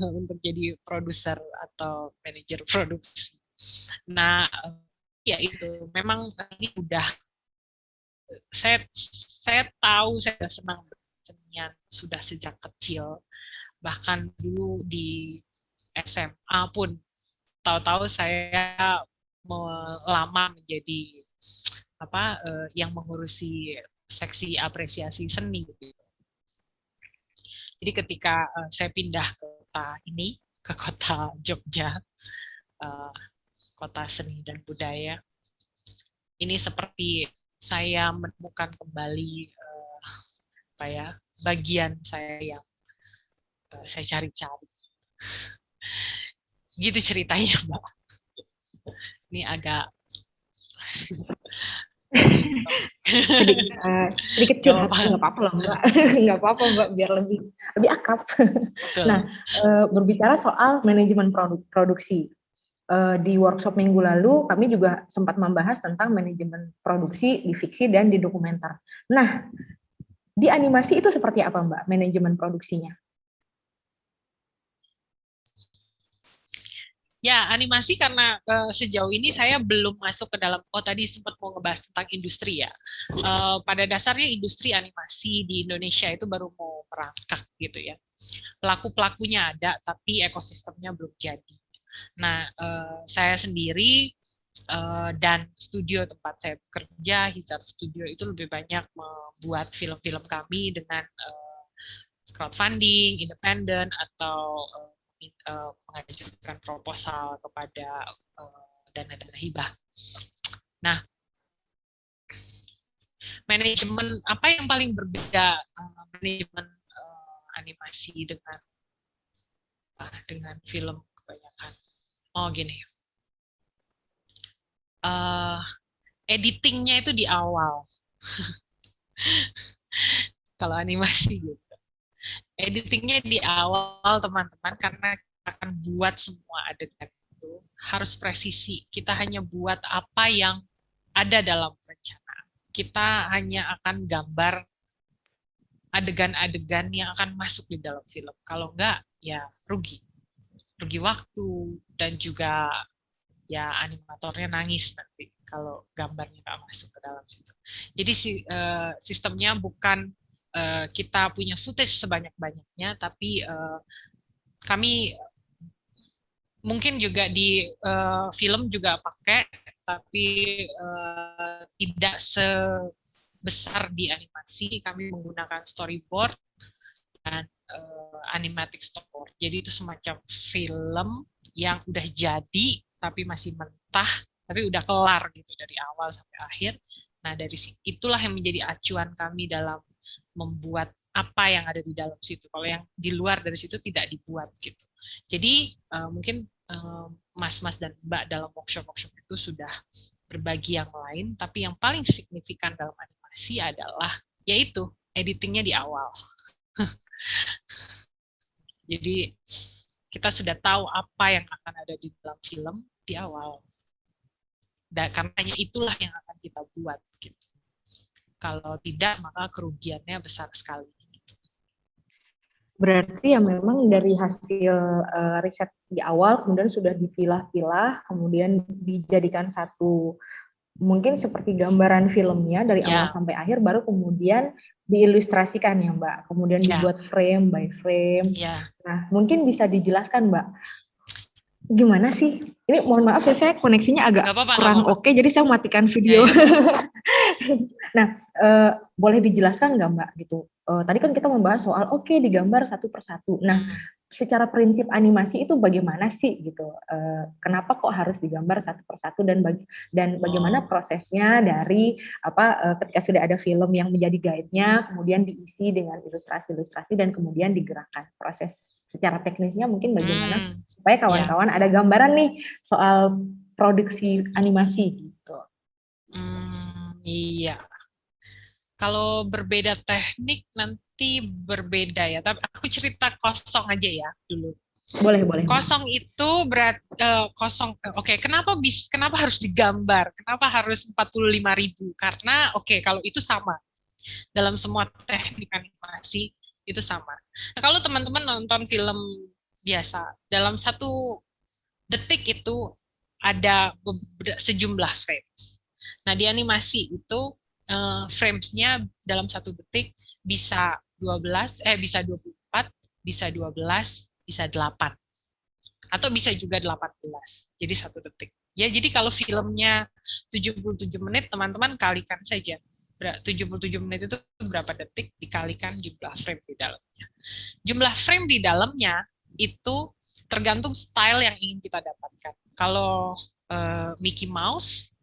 Speaker 2: untuk jadi produser atau manajer produksi. Nah, ya itu memang ini udah saya tahu saya senang berkesenian sudah sejak kecil, bahkan dulu di SMA pun tahu-tahu saya lama menjadi yang mengurusi seksi apresiasi seni gitu. Jadi ketika saya pindah ke kota Jogja, kota seni dan budaya, ini seperti saya menemukan kembali bagian saya yang saya cari-cari. Gitu ceritanya, Mbak. Ini agak
Speaker 1: sedikit curhat, nggak apa-apa loh Mbak, nggak apa-apa Mbak, biar lebih akrab. Nah, berbicara soal manajemen produksi, di workshop minggu lalu kami juga sempat membahas tentang manajemen produksi di fiksi dan di dokumenter. Nah, di animasi itu seperti apa Mbak manajemen produksinya?
Speaker 2: Ya, animasi karena sejauh ini saya belum masuk ke dalam, tadi sempat mau ngebahas tentang industri ya. Pada dasarnya industri animasi di Indonesia itu baru mau merangkak gitu ya. Pelaku-pelakunya ada, tapi ekosistemnya belum jadi. Nah, saya sendiri dan studio tempat saya bekerja, Hizar Studio, itu lebih banyak membuat film-film kami dengan crowdfunding, independen, atau mengajukan proposal kepada dana-dana hibah. Nah, manajemen apa yang paling berbeda manajemen animasi dengan film kebanyakan? Oh gini, editingnya itu di awal. Kalau animasi gitu. Editingnya di awal teman-teman, karena kita akan buat semua adegan itu harus presisi. Kita hanya buat apa yang ada dalam rencana. Kita hanya akan gambar adegan-adegan yang akan masuk di dalam film. Kalau enggak, ya rugi waktu, dan juga ya animatornya nangis nanti kalau gambarnya nggak masuk ke dalam situ. Jadi sistemnya bukan kita punya footage sebanyak-banyaknya, tapi kami mungkin juga di film juga pakai, tapi tidak sebesar di animasi. Kami menggunakan storyboard dan animatic storyboard. Jadi itu semacam film yang udah jadi, tapi masih mentah, tapi udah kelar gitu dari awal sampai akhir. Nah, dari itulah yang menjadi acuan kami dalam membuat apa yang ada di dalam situ. Kalau yang di luar dari situ tidak dibuat gitu. Jadi mungkin mas-mas dan mbak dalam workshop-workshop itu sudah berbagi yang lain, tapi yang paling signifikan dalam animasi adalah yaitu editingnya di awal. Jadi kita sudah tahu apa yang akan ada di dalam film di awal. Dan karenanya itulah yang akan kita buat gitu. Kalau tidak, maka kerugiannya besar sekali.
Speaker 1: Berarti ya memang dari hasil riset di awal kemudian sudah dipilah-pilah, kemudian dijadikan satu mungkin seperti gambaran filmnya dari awal sampai akhir, baru kemudian diilustrasikan ya Mbak, kemudian dibuat frame by frame. Nah mungkin bisa dijelaskan Mbak, gimana sih? Ini mohon maaf ya, saya koneksinya agak kurang oke, jadi saya matikan video. Nah, boleh dijelaskan nggak Mbak gitu? Tadi kan kita membahas soal digambar satu persatu. Nah, secara prinsip animasi itu bagaimana sih gitu? Kenapa kok harus digambar satu persatu dan bagaimana prosesnya dari ketika sudah ada film yang menjadi guide-nya, kemudian diisi dengan ilustrasi-ilustrasi dan kemudian digerakkan. Proses secara teknisnya mungkin bagaimana supaya kawan-kawan ada gambaran nih soal produksi animasi gitu.
Speaker 2: Iya. Kalau berbeda teknik nanti berbeda ya. Tapi aku cerita kosong aja ya dulu.
Speaker 1: Boleh.
Speaker 2: Kosong itu kosong. Oke, kenapa harus digambar? Kenapa harus 45.000? Karena kalau itu sama. Dalam semua teknik animasi itu sama. Nah, kalau teman-teman nonton film biasa, dalam 1 detik itu ada sejumlah frames. Nah, di animasi itu frames-nya dalam 1 detik bisa 24, bisa 12, bisa 8. Atau bisa juga 18. Jadi 1 detik. Ya, jadi kalau filmnya 77 menit, teman-teman kalikan saja. 77 menit itu berapa detik dikalikan jumlah frame di dalamnya. Jumlah frame di dalamnya itu tergantung style yang ingin kita dapatkan. Kalau Mickey Mouse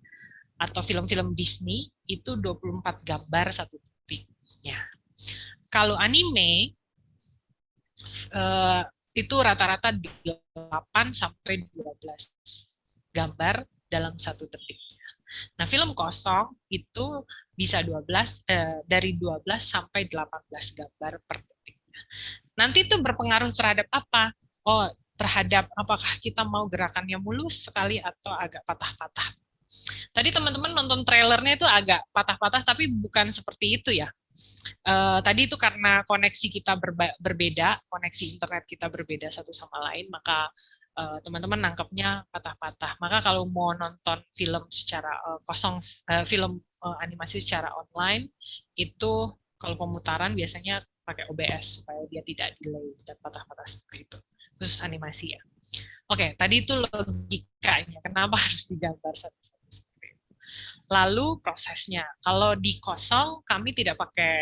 Speaker 2: atau film-film Disney itu 24 gambar 1 detiknya. Kalau anime itu rata-rata 8 sampai 12 gambar dalam 1 detiknya. Nah, film kosong itu bisa dari 12 sampai 18 gambar per detiknya. Nanti itu berpengaruh terhadap apa? Terhadap apakah kita mau gerakannya mulus sekali atau agak patah-patah. Tadi teman-teman nonton trailernya itu agak patah-patah, tapi bukan seperti itu ya. Tadi itu karena koneksi kita berbeda, koneksi internet kita berbeda satu sama lain, maka teman-teman nangkepnya patah-patah. Maka kalau mau nonton film secara film animasi secara online, itu kalau pemutaran biasanya pakai OBS supaya dia tidak delay dan patah-patah seperti itu. Khusus animasi ya. Oke, tadi itu logikanya. Kenapa harus digambar satu-satu? Lalu prosesnya, kalau di kosong kami tidak pakai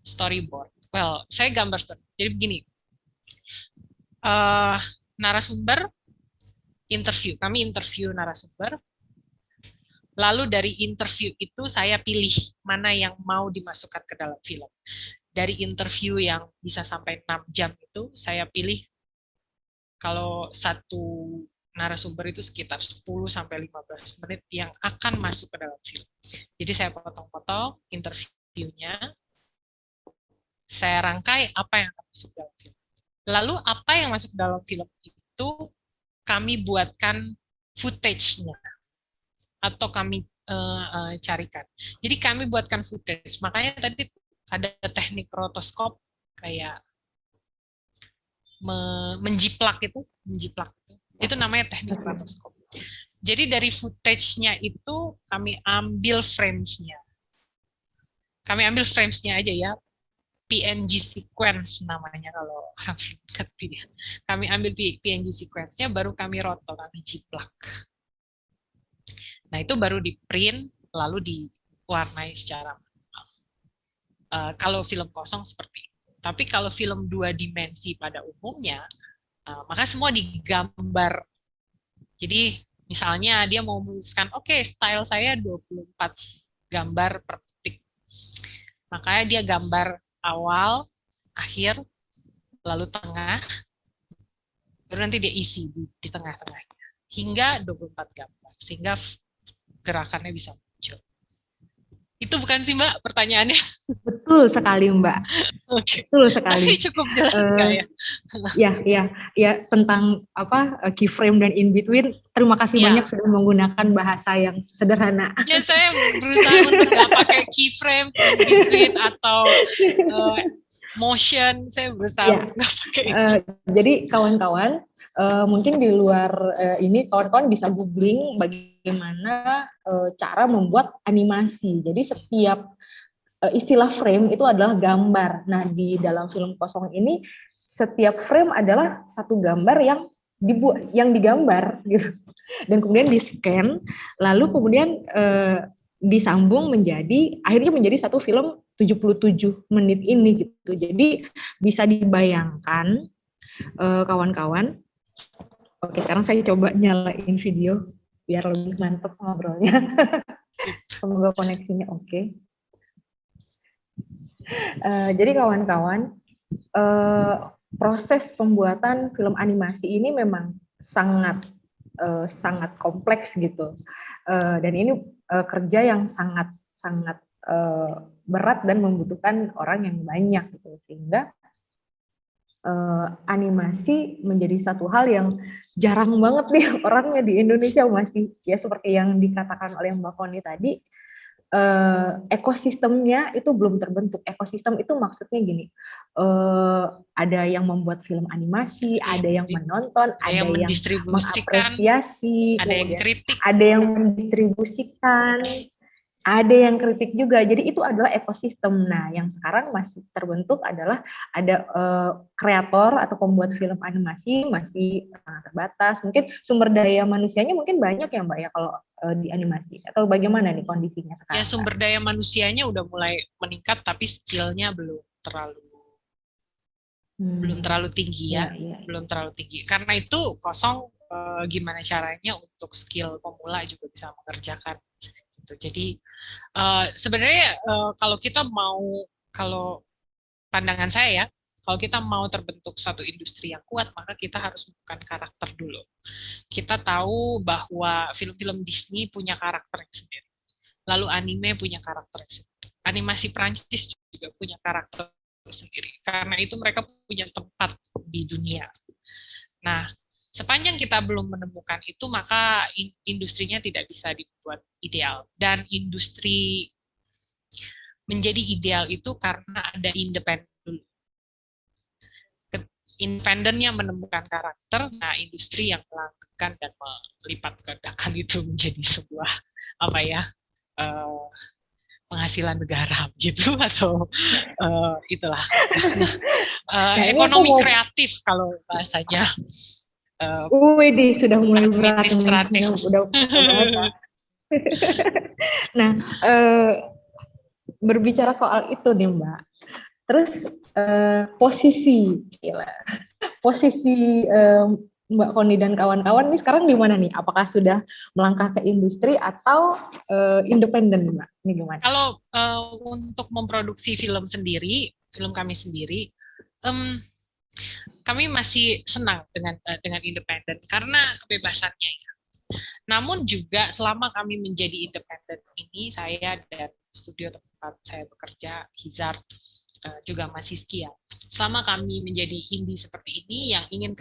Speaker 2: storyboard. Well, saya gambar story. Jadi begini, narasumber interview, kami interview narasumber. Lalu dari interview itu saya pilih mana yang mau dimasukkan ke dalam film. Dari interview yang bisa sampai 6 jam itu saya pilih kalau satu narasumber itu sekitar 10 sampai 15 menit yang akan masuk ke dalam film. Jadi saya potong-potong interviewnya, saya rangkai apa yang akan masuk dalam film. Lalu apa yang masuk dalam film itu kami buatkan footage-nya atau kami carikan. Jadi kami buatkan footage. Makanya tadi ada teknik rotoskop kayak menjiplak itu. Itu namanya teknik rotoskop. Jadi dari footage-nya itu kami ambil frames-nya. Kami ambil frames-nya aja ya. PNG sequence namanya kalau orang ngerti ya. Kami ambil PNG sequence-nya, baru kami roto, kami jiplak. Nah, itu baru di-print, lalu diwarnai secara manual. Kalau film kosong seperti itu. Tapi kalau film 2 dimensi pada umumnya, maka semua digambar. Jadi misalnya dia mau menuliskan, oke, style saya 24 gambar per detik. Makanya dia gambar awal, akhir, lalu tengah, baru nanti dia isi di tengah-tengahnya. Hingga 24 gambar, sehingga gerakannya bisa muncul. Itu bukan sih Mbak pertanyaannya?
Speaker 1: Betul sekali Mbak.
Speaker 2: Oke.
Speaker 1: Betul
Speaker 2: Tapi
Speaker 1: sekali.
Speaker 2: cukup jelas nggak ya?
Speaker 1: Ya tentang keyframe dan in between. Terima kasih banyak sudah menggunakan bahasa yang sederhana.
Speaker 2: Ya saya berusaha untuk nggak pakai keyframe, in between atau motion. Saya berusaha nggak pakai itu.
Speaker 1: Jadi kawan-kawan mungkin di luar ini kawan-kawan bisa googling bagaimana cara membuat animasi. Jadi setiap istilah frame itu adalah gambar. Nah, di dalam film kosong ini setiap frame adalah satu gambar yang digambar gitu. Dan kemudian di-scan, lalu kemudian disambung akhirnya menjadi satu film 77 menit ini gitu. Jadi bisa dibayangkan kawan-kawan. Oke, sekarang saya coba nyalain video biar lebih mantap ngobrolnya. Semoga koneksinya oke. Jadi kawan-kawan, proses pembuatan film animasi ini memang sangat kompleks gitu, dan ini kerja yang sangat berat dan membutuhkan orang yang banyak gitu, sehingga animasi menjadi satu hal yang jarang banget nih orangnya di Indonesia, masih ya seperti yang dikatakan oleh Mbak Koni tadi. Ekosistemnya itu belum terbentuk. Ekosistem itu maksudnya gini, ada yang membuat film animasi, ada yang menonton, ada yang mengapresiasi,
Speaker 2: ada yang kritik,
Speaker 1: ada yang mendistribusikan, ada yang kritik juga. Jadi itu adalah ekosistem. Nah, yang sekarang masih terbentuk adalah ada kreator atau pembuat film animasi masih terbatas. Mungkin sumber daya manusianya mungkin banyak ya Mbak ya kalau di animasi, atau bagaimana nih kondisinya sekarang?
Speaker 2: Ya, sumber daya manusianya udah mulai meningkat, tapi skillnya belum terlalu tinggi ya. Belum terlalu tinggi. Karena itu kosong gimana caranya untuk skill pemula juga bisa mengerjakan. Jadi sebenarnya kalau pandangan saya ya, kalau kita mau terbentuk satu industri yang kuat, maka kita harus bukan karakter dulu. Kita tahu bahwa film-film Disney punya karakter sendiri. Lalu anime punya karakter sendiri. Animasi Prancis juga punya karakter sendiri. Karena itu mereka punya tempat di dunia. Nah, sepanjang kita belum menemukan itu, maka industrinya tidak bisa dibuat ideal. Dan industri menjadi ideal itu karena ada independen. Independennya menemukan karakter, nah industri yang melakukan dan melipat gandakan itu menjadi sebuah penghasilan negara gitu, atau itulah ekonomi kreatif kalau bahasanya.
Speaker 1: Widih, sudah mulai berat
Speaker 2: administratif.
Speaker 1: Udah bahasa. Nah, berbicara soal itu nih Mbak. Terus posisi Mbak Koni dan kawan-kawan nih sekarang di mana nih? Apakah sudah melangkah ke industri atau independen Mbak? Ini gimana?
Speaker 2: Kalau untuk memproduksi film kami sendiri, kami masih senang dengan independen karena kebebasannya ya. Namun juga selama kami menjadi independen ini, saya dan studio tempat saya bekerja, Hizard, juga Mas Hiskia, selama kami menjadi indie seperti ini, yang ingin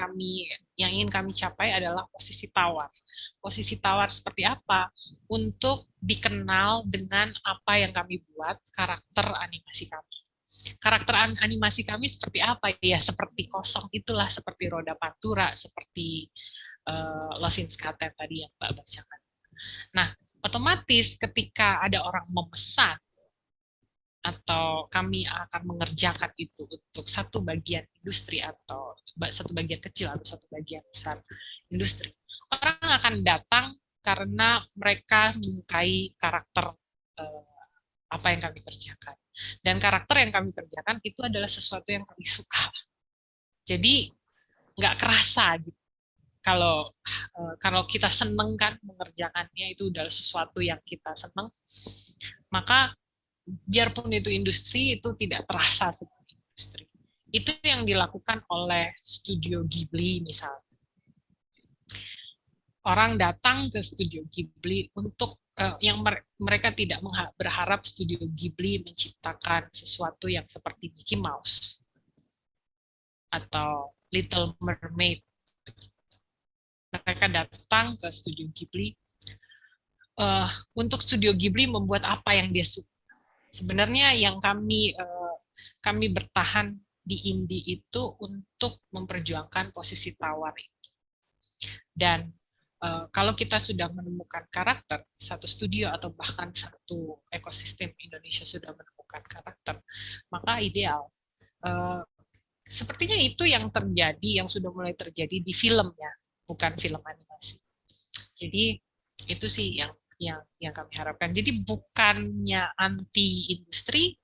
Speaker 2: kami capai adalah posisi tawar. Posisi tawar seperti apa? Untuk dikenal dengan apa yang kami buat, karakter animasi kami. Karakter animasi kami seperti apa? Ya seperti kosong itulah, seperti Roda Pantura, seperti Lost in Scaten tadi yang Mbak bacakan. Nah, otomatis ketika ada orang memesan atau kami akan mengerjakan itu untuk satu bagian industri atau satu bagian kecil atau satu bagian besar industri, orang akan datang karena mereka menyukai karakter apa yang kami kerjakan, dan karakter yang kami kerjakan itu adalah sesuatu yang kami suka. Jadi nggak kerasa gitu. Kalau kita seneng kan mengerjakannya, itu adalah sesuatu yang kita seneng, maka biarpun itu industri, itu tidak terasa seperti industri. Itu yang dilakukan oleh Studio Ghibli misalnya. Orang datang ke Studio Ghibli untuk yang mereka tidak berharap Studio Ghibli menciptakan sesuatu yang seperti Mickey Mouse atau Little Mermaid. Mereka datang ke Studio Ghibli untuk Studio Ghibli membuat apa yang dia suka. Sebenarnya yang kami bertahan di indie itu untuk memperjuangkan posisi tawar ini. Dan kalau kita sudah menemukan karakter, satu studio atau bahkan satu ekosistem Indonesia sudah menemukan karakter, maka ideal. Sepertinya itu yang terjadi, yang sudah mulai terjadi di filmnya, bukan film animasi. Jadi itu sih yang kami harapkan. Jadi bukannya anti industri,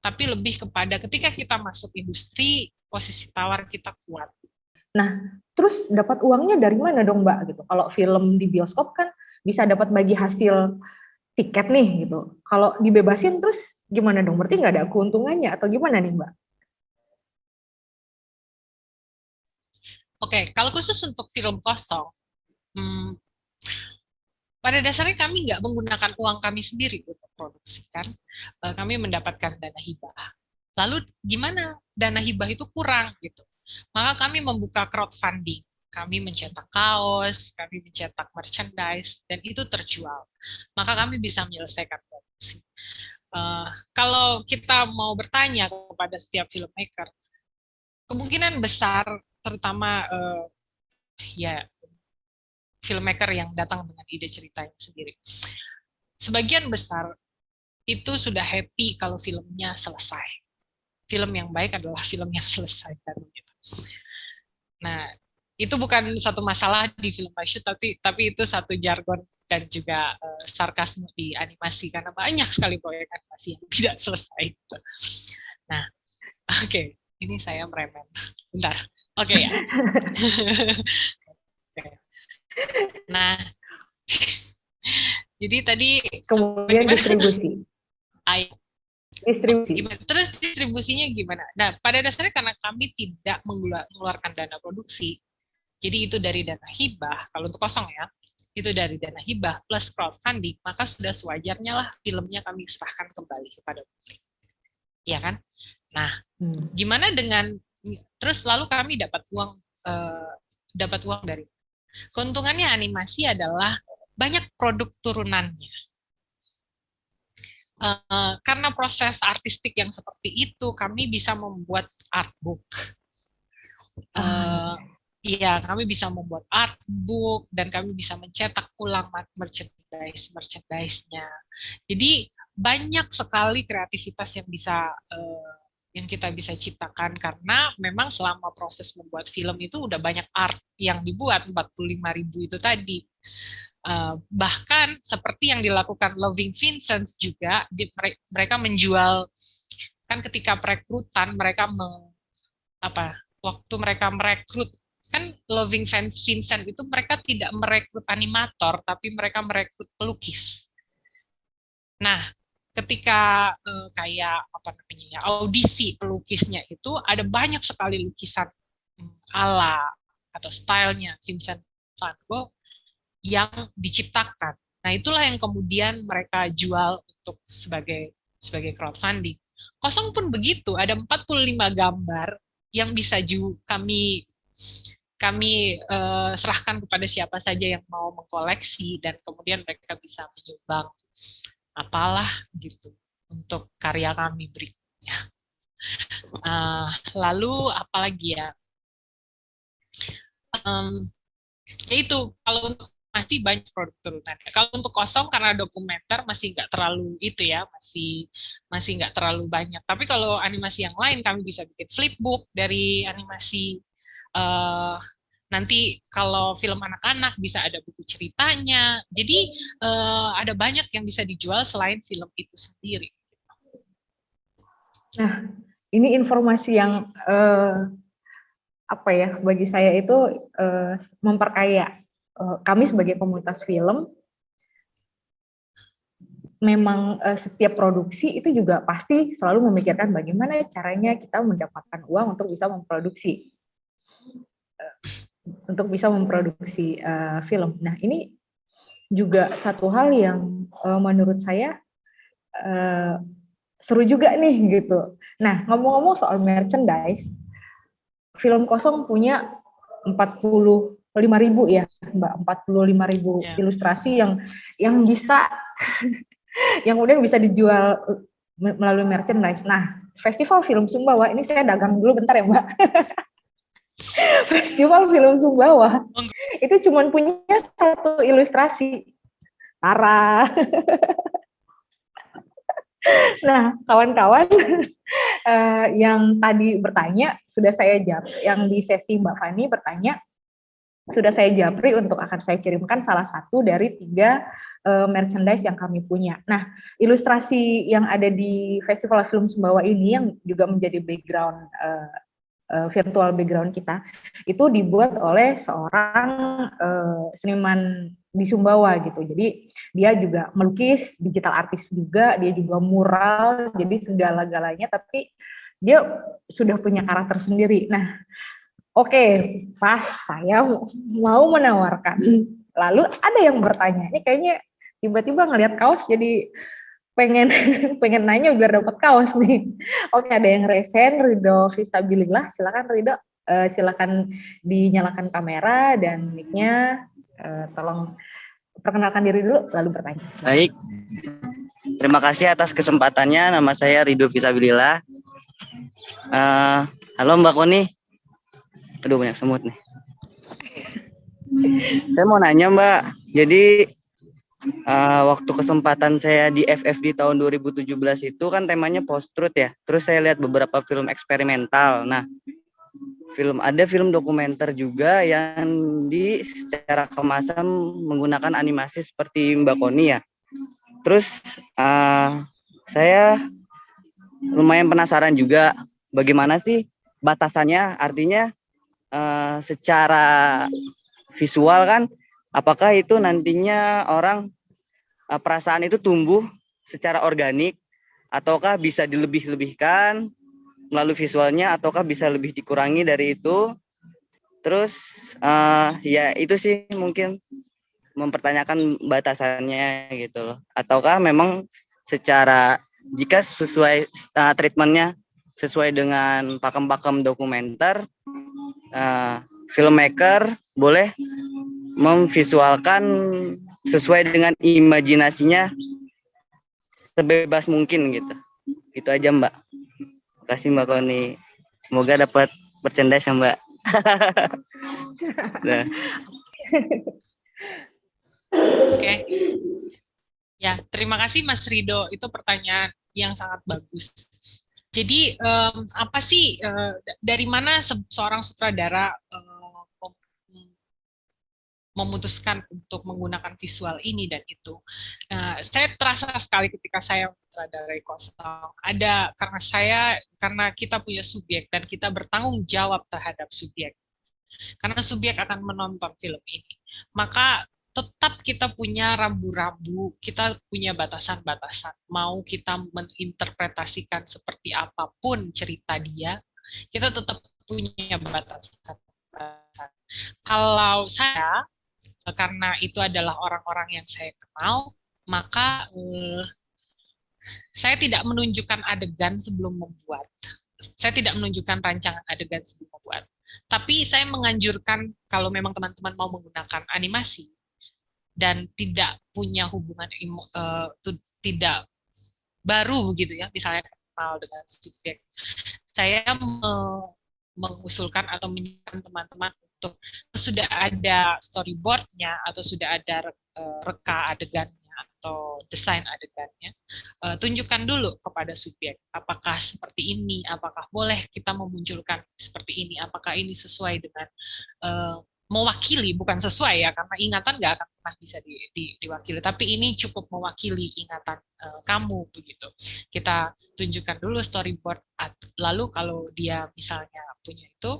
Speaker 2: tapi lebih kepada ketika kita masuk industri, posisi tawar kita kuat.
Speaker 1: Nah, terus dapat uangnya dari mana dong Mbak gitu? Kalau film di bioskop kan bisa dapat bagi hasil tiket nih gitu. Kalau dibebasin terus gimana dong? Berarti nggak ada keuntungannya atau gimana nih Mbak?
Speaker 2: Oke, kalau khusus untuk film kosong, pada dasarnya kami nggak menggunakan uang kami sendiri untuk produksi, kan? Kami mendapatkan dana hibah. Lalu gimana dana hibah itu kurang gitu? Maka kami membuka crowdfunding. Kami mencetak kaos, kami mencetak merchandise, dan itu terjual. Maka kami bisa menyelesaikan produksi. Kalau kita mau bertanya kepada setiap filmmaker, kemungkinan besar, terutama ya filmmaker yang datang dengan ide ceritanya sendiri, sebagian besar itu sudah happy kalau filmnya selesai. Film yang baik adalah film yang selesai kan gitu. Nah, itu bukan satu masalah di film shoot, tapi itu satu jargon dan juga sarkasme di animasi karena banyak sekali proyek animasi yang tidak selesai. Nah, oke, ini saya meremen. Bentar. Oke ya. Nah, jadi tadi
Speaker 1: kemudian distribusi.
Speaker 2: Terus distribusinya gimana? Nah, pada dasarnya karena kami tidak mengeluarkan dana produksi, jadi itu dari dana hibah, kalau untuk kosong ya, itu dari dana hibah plus crowdfunding, maka sudah sewajarnya lah filmnya kami serahkan kembali kepada publik. Iya kan? Nah, gimana dengan, terus lalu kami dapat uang dari, keuntungannya animasi adalah banyak produk turunannya. Karena proses artistik yang seperti itu, kami bisa membuat artbook. Iya, kami bisa membuat artbook dan kami bisa mencetak ulang merchandise-nya. Jadi banyak sekali kreativitas yang kita bisa ciptakan karena memang selama proses membuat film itu udah banyak art yang dibuat, 45.000 itu tadi. Bahkan seperti yang dilakukan Loving Vincent juga, mereka menjual, kan ketika perekrutan mereka waktu mereka merekrut, kan Loving Vincent itu mereka tidak merekrut animator, tapi mereka merekrut pelukis. Nah, ketika kayak audisi pelukisnya itu ada banyak sekali lukisan ala atau stylenya Vincent van Gogh yang diciptakan. Nah, itulah yang kemudian mereka jual untuk sebagai crowdfunding. Kosong pun begitu, ada 45 gambar yang bisa kami serahkan kepada siapa saja yang mau mengkoleksi dan kemudian mereka bisa menyumbang apalah gitu untuk karya kami berikutnya. Lalu apalagi ya? Yaitu kalau untuk masih banyak produk turunan. Kalau untuk kosong karena dokumenter masih nggak terlalu itu ya, masih nggak terlalu banyak. Tapi kalau animasi yang lain kami bisa bikin flipbook dari animasi. Nanti kalau film anak-anak bisa ada buku ceritanya. Jadi ada banyak yang bisa dijual selain film itu sendiri.
Speaker 1: Nah, ini informasi yang bagi saya itu memperkaya. Kami sebagai komunitas film memang setiap produksi itu juga pasti selalu memikirkan bagaimana caranya kita mendapatkan uang untuk bisa memproduksi film. Nah, ini juga satu hal yang menurut saya seru juga nih gitu. Nah, ngomong-ngomong soal merchandise, Film Kosong punya 45.000 ya, Mbak, 45.000 ilustrasi yang bisa yang kemudian bisa dijual melalui merchandise. Nah, Festival Film Sumbawa, ini saya dagang dulu bentar ya, Mbak. Festival Film Sumbawa itu cuma punya satu ilustrasi, Tara. Nah, kawan-kawan yang tadi bertanya, sudah saya jawab, yang di sesi Mbak Fani bertanya, sudah saya japri untuk akan saya kirimkan salah satu dari 3 merchandise yang kami punya. Nah, ilustrasi yang ada di Festival Film Sumbawa ini yang juga menjadi background virtual background kita itu dibuat oleh seorang seniman di Sumbawa gitu. Jadi dia juga melukis, digital artist juga, dia juga mural, jadi segala-galanya, tapi dia sudah punya karakter sendiri. Nah, oke, pas saya mau menawarkan, lalu ada yang bertanya, ini kayaknya tiba-tiba ngelihat kaos jadi pengen pengen nanya biar dapat kaos nih. Oke, ada yang resen, Ridho Fisabilillah, silakan Ridho, silakan dinyalakan kamera dan mic-nya, tolong perkenalkan diri dulu lalu bertanya.
Speaker 7: Baik, terima kasih atas kesempatannya. Nama saya Ridho Fisabilillah. Halo Mbak Koni. Aduh, banyak semut nih. Saya mau nanya Mbak, jadi waktu kesempatan saya di FFD tahun 2017 itu kan temanya post-truth ya. Terus saya lihat beberapa film eksperimental. Nah, ada film dokumenter juga yang secara kemasan menggunakan animasi seperti Mbak Koni ya. Terus saya lumayan penasaran juga bagaimana sih batasannya, artinya secara visual kan, apakah itu nantinya orang perasaan itu tumbuh secara organik, ataukah bisa dilebih-lebihkan melalui visualnya, ataukah bisa lebih dikurangi dari itu. Terus ya itu sih mungkin mempertanyakan batasannya gitu loh. Ataukah memang secara jika sesuai treatmentnya sesuai dengan pakem-pakem dokumenter, filmmaker boleh memvisualkan sesuai dengan imajinasinya sebebas mungkin gitu. Itu aja Mbak. Terima kasih Mbak Koni. Semoga dapat merchandise ya Mbak. Nah.
Speaker 2: Oke. Ya, terima kasih Mas Ridho. Itu pertanyaan yang sangat bagus. Jadi apa sih dari mana seorang sutradara memutuskan untuk menggunakan visual ini dan itu? Saya terasa sekali ketika saya mensutradarai Kosong. Karena kita punya subjek dan kita bertanggung jawab terhadap subjek. Karena subjek akan menonton film ini, maka tetap kita punya rambu-rambu, kita punya batasan-batasan. Mau kita menginterpretasikan seperti apapun cerita dia, kita tetap punya batasan. Kalau saya, karena itu adalah orang-orang yang saya kenal, maka saya tidak menunjukkan adegan sebelum membuat. Saya tidak menunjukkan rancangan adegan sebelum membuat. Tapi saya menganjurkan kalau memang teman-teman mau menggunakan animasi, dan tidak punya hubungan tidak baru begitu ya, misalnya kenal dengan subjek, saya mengusulkan atau menyarankan teman-teman untuk sudah ada storyboardnya atau sudah ada reka adegannya atau desain adegannya, tunjukkan dulu kepada subjek apakah seperti ini, apakah boleh kita memunculkan seperti ini, apakah ini sesuai dengan mewakili, bukan sesuai ya, karena ingatan nggak akan pernah bisa diwakili, tapi ini cukup mewakili ingatan kamu begitu. Kita tunjukkan dulu storyboard, lalu kalau dia misalnya punya itu,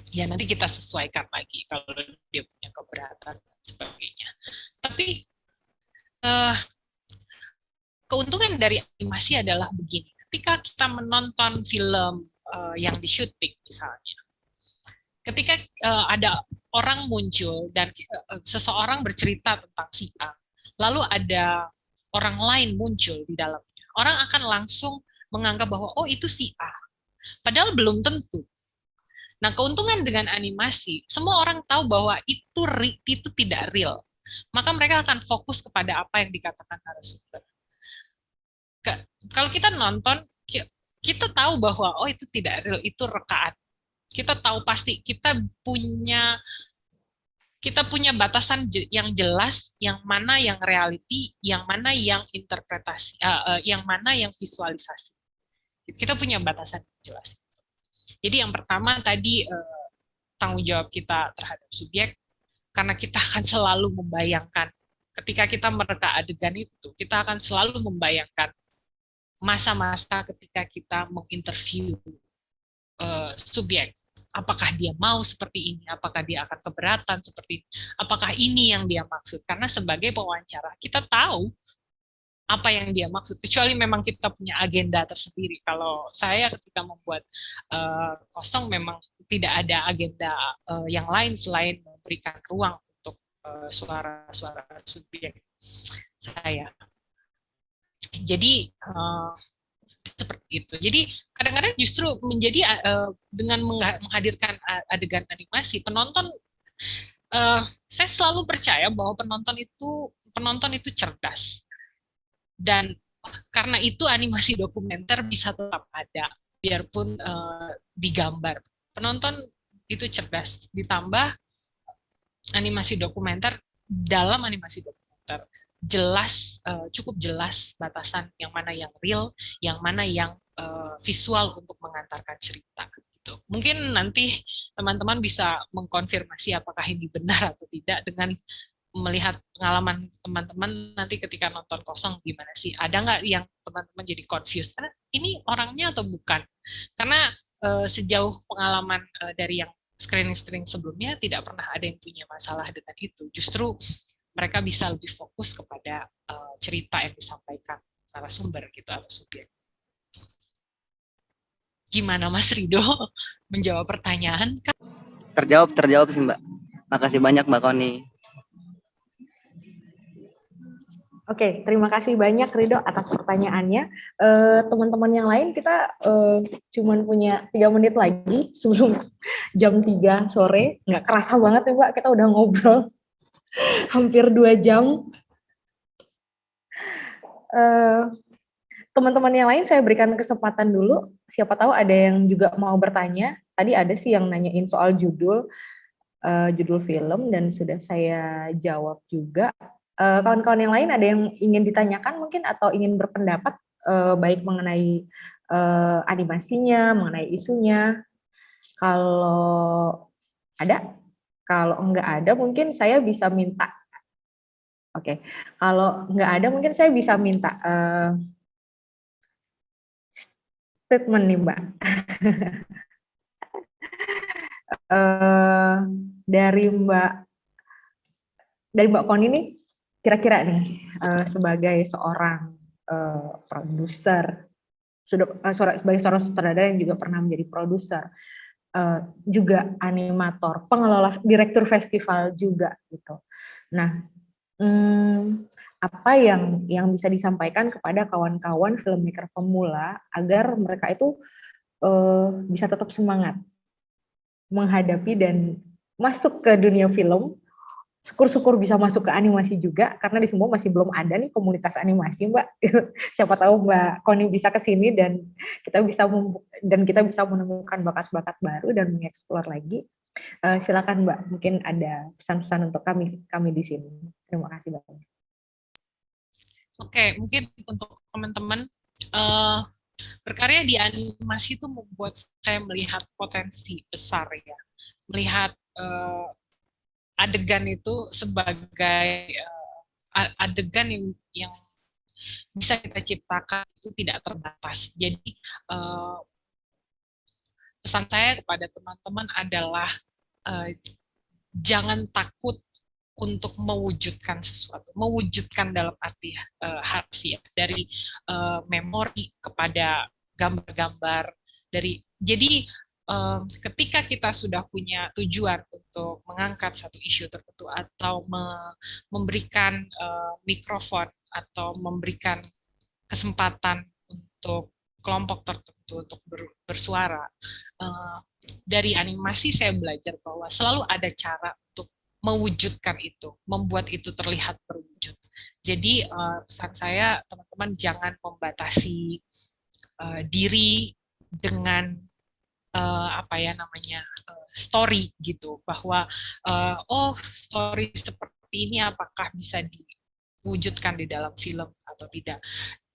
Speaker 2: ya nanti kita sesuaikan lagi kalau dia punya keberatan dan sebagainya. Tapi keuntungan dari animasi adalah begini, ketika kita menonton film yang di syuting misalnya, ketika ada orang muncul dan seseorang bercerita tentang si A, lalu ada orang lain muncul di dalamnya, orang akan langsung menganggap bahwa oh itu si A, padahal belum tentu. Nah, keuntungan dengan animasi, semua orang tahu bahwa itu tidak real. Maka mereka akan fokus kepada apa yang dikatakan narasumber. Kalau kita nonton, kita tahu bahwa oh itu tidak real, itu rekaan. Kita tahu pasti, kita punya batasan yang jelas, yang mana yang reality, yang mana yang interpretasi, yang mana yang visualisasi. Kita punya batasan yang jelas. Jadi yang pertama tadi tanggung jawab kita terhadap subjek, karena kita akan selalu membayangkan, ketika kita mereka adegan itu, kita akan selalu membayangkan masa-masa ketika kita menginterview subjek. Apakah dia mau seperti ini? Apakah dia akan keberatan seperti ini? Apakah ini yang dia maksud? Karena sebagai pewawancara, kita tahu apa yang dia maksud, kecuali memang kita punya agenda tersendiri. Kalau saya ketika membuat kosong memang tidak ada agenda yang lain selain memberikan ruang untuk suara-suara subjek saya. Jadi seperti itu. Jadi kadang-kadang justru menjadi dengan menghadirkan adegan animasi, penonton, saya selalu percaya bahwa penonton itu cerdas. Dan karena itu animasi dokumenter bisa tetap ada, biarpun digambar. Penonton itu cerdas, ditambah animasi dokumenter, dalam animasi dokumenter jelas, cukup jelas batasan yang mana yang real, yang mana yang visual untuk mengantarkan cerita. Gitu. Mungkin nanti teman-teman bisa mengkonfirmasi apakah ini benar atau tidak dengan melihat pengalaman teman-teman nanti ketika nonton kosong gimana sih, ada nggak yang teman-teman jadi confused, ini orangnya atau bukan, karena sejauh pengalaman dari yang screening sebelumnya tidak pernah ada yang punya masalah dengan itu, justru mereka bisa lebih fokus kepada cerita yang disampaikan narasumber gitu atau subjek. Gimana Mas Rido menjawab pertanyaan?
Speaker 7: Terjawab sih Mbak. Makasih banyak Mbak Koni.
Speaker 1: Oke, terima kasih banyak Rido atas pertanyaannya. Teman-teman yang lain, kita cuman punya 3 menit lagi sebelum jam 3 sore. Nggak kerasa banget ya Mbak, kita udah ngobrol hampir 2 jam. Teman-teman yang lain saya berikan kesempatan dulu. Siapa tahu ada yang juga mau bertanya. Tadi ada sih yang nanyain soal judul film dan sudah saya jawab juga. Kawan-kawan yang lain ada yang ingin ditanyakan mungkin atau ingin berpendapat baik mengenai animasinya, mengenai isunya. Kalau ada, kalau enggak ada mungkin saya bisa minta. Oke, kalau enggak ada mungkin saya bisa minta statement nih Mbak. Dari Mbak Koni nih, kira-kira nih sebagai seorang produser, sebagai seorang sutradara yang juga pernah menjadi produser, juga animator, pengelola, direktur festival juga gitu. Nah, apa yang bisa disampaikan kepada kawan-kawan filmmaker pemula agar mereka itu bisa tetap semangat menghadapi dan masuk ke dunia film. Syukur-syukur bisa masuk ke animasi juga, karena di semua masih belum ada nih komunitas animasi, Mbak. Siapa tahu Mbak Koni bisa ke sini dan kita bisa menemukan bakat-bakat baru dan mengeksplor lagi. Silakan Mbak, mungkin ada pesan-pesan untuk kami di sini. Terima kasih banyak.
Speaker 2: Oke, mungkin untuk teman-teman berkarya di animasi itu membuat saya melihat potensi besar ya, melihat adegan itu sebagai adegan yang bisa kita ciptakan itu tidak terbatas. Jadi pesan saya kepada teman-teman adalah jangan takut untuk mewujudkan sesuatu, mewujudkan dalam arti harfiah, dari memori kepada gambar-gambar, jadi ketika kita sudah punya tujuan untuk mengangkat satu isu tertentu atau memberikan mikrofon atau memberikan kesempatan untuk kelompok tertentu untuk bersuara, dari animasi saya belajar bahwa selalu ada cara untuk mewujudkan itu, membuat itu terlihat berwujud. Jadi pesan saya, teman-teman, jangan membatasi diri dengan story gitu, bahwa story seperti ini apakah bisa diwujudkan di dalam film atau tidak.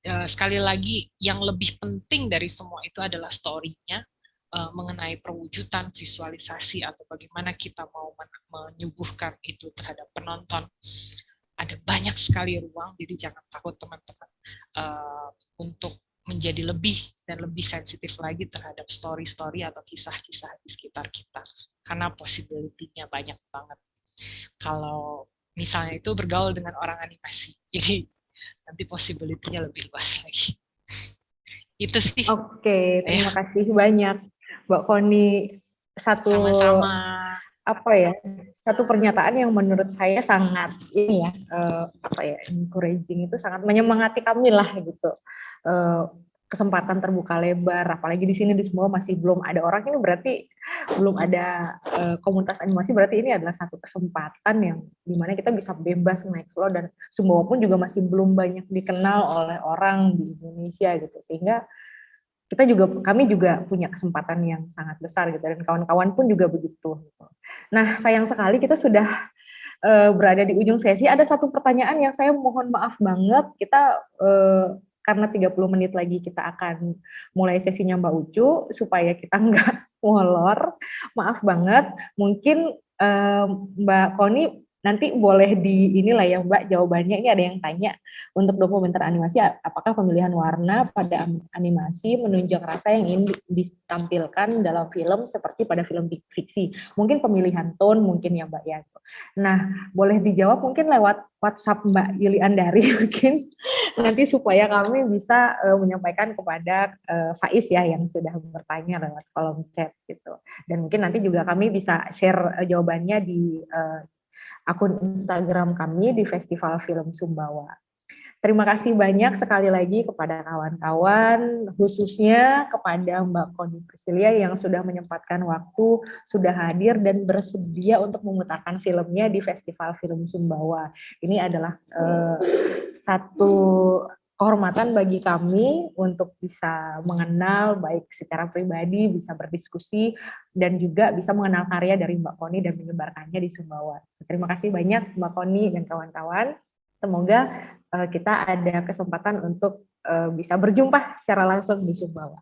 Speaker 2: Sekali lagi, yang lebih penting dari semua itu adalah story-nya, mengenai perwujudan, visualisasi, atau bagaimana kita mau menyuguhkan itu terhadap penonton. Ada banyak sekali ruang, jadi jangan takut teman-teman untuk menjadi lebih dan lebih sensitif lagi terhadap story-story atau kisah-kisah di sekitar kita, karena possibility-nya banyak banget kalau misalnya itu bergaul dengan orang animasi, jadi nanti possibility-nya lebih luas lagi. Itu sih.
Speaker 1: Oke, terima kasih banyak Mbak Koni.
Speaker 2: Sama-sama.
Speaker 1: Satu pernyataan yang menurut saya sangat encouraging, itu sangat menyemangati kami lah gitu. Kesempatan terbuka lebar, apalagi di sini di Sumbawa masih belum ada orang, ini berarti belum ada komunitas animasi, berarti ini adalah satu kesempatan yang dimana kita bisa bebas mengeksplor, dan Sumbawa pun juga masih belum banyak dikenal oleh orang di Indonesia gitu, sehingga kami juga punya kesempatan yang sangat besar gitu, dan kawan-kawan pun juga begitu gitu. Nah, sayang sekali kita sudah berada di ujung sesi. Ada satu pertanyaan yang saya mohon maaf banget, kita karena 30 menit lagi kita akan mulai sesinya Mbak Ucu, supaya kita nggak molor, maaf banget. Mungkin Mbak Koni nanti boleh inilah ya Mbak, jawabannya. Ini ada yang tanya, untuk dokumenter animasi, apakah pemilihan warna pada animasi menunjang rasa yang ingin ditampilkan dalam film seperti pada film fiksi? Mungkin pemilihan tone mungkin ya Mbak ya. Nah, boleh dijawab mungkin lewat WhatsApp Mbak Yuli Andari mungkin nanti, supaya kami bisa menyampaikan kepada Faiz ya yang sudah bertanya lewat kolom chat gitu. Dan mungkin nanti juga kami bisa share jawabannya di akun Instagram kami di Festival Film Sumbawa. Terima kasih banyak sekali lagi kepada kawan-kawan, khususnya kepada Mbak Koni Priscilia yang sudah menyempatkan waktu, sudah hadir dan bersedia untuk memutarkan filmnya di Festival Film Sumbawa. Ini adalah satu kehormatan bagi kami untuk bisa mengenal baik secara pribadi, bisa berdiskusi, dan juga bisa mengenal karya dari Mbak Koni dan menyebarkannya di Sumbawa. Terima kasih banyak Mbak Koni dan kawan-kawan. Semoga kita ada kesempatan untuk bisa berjumpa secara langsung di Sumbawa.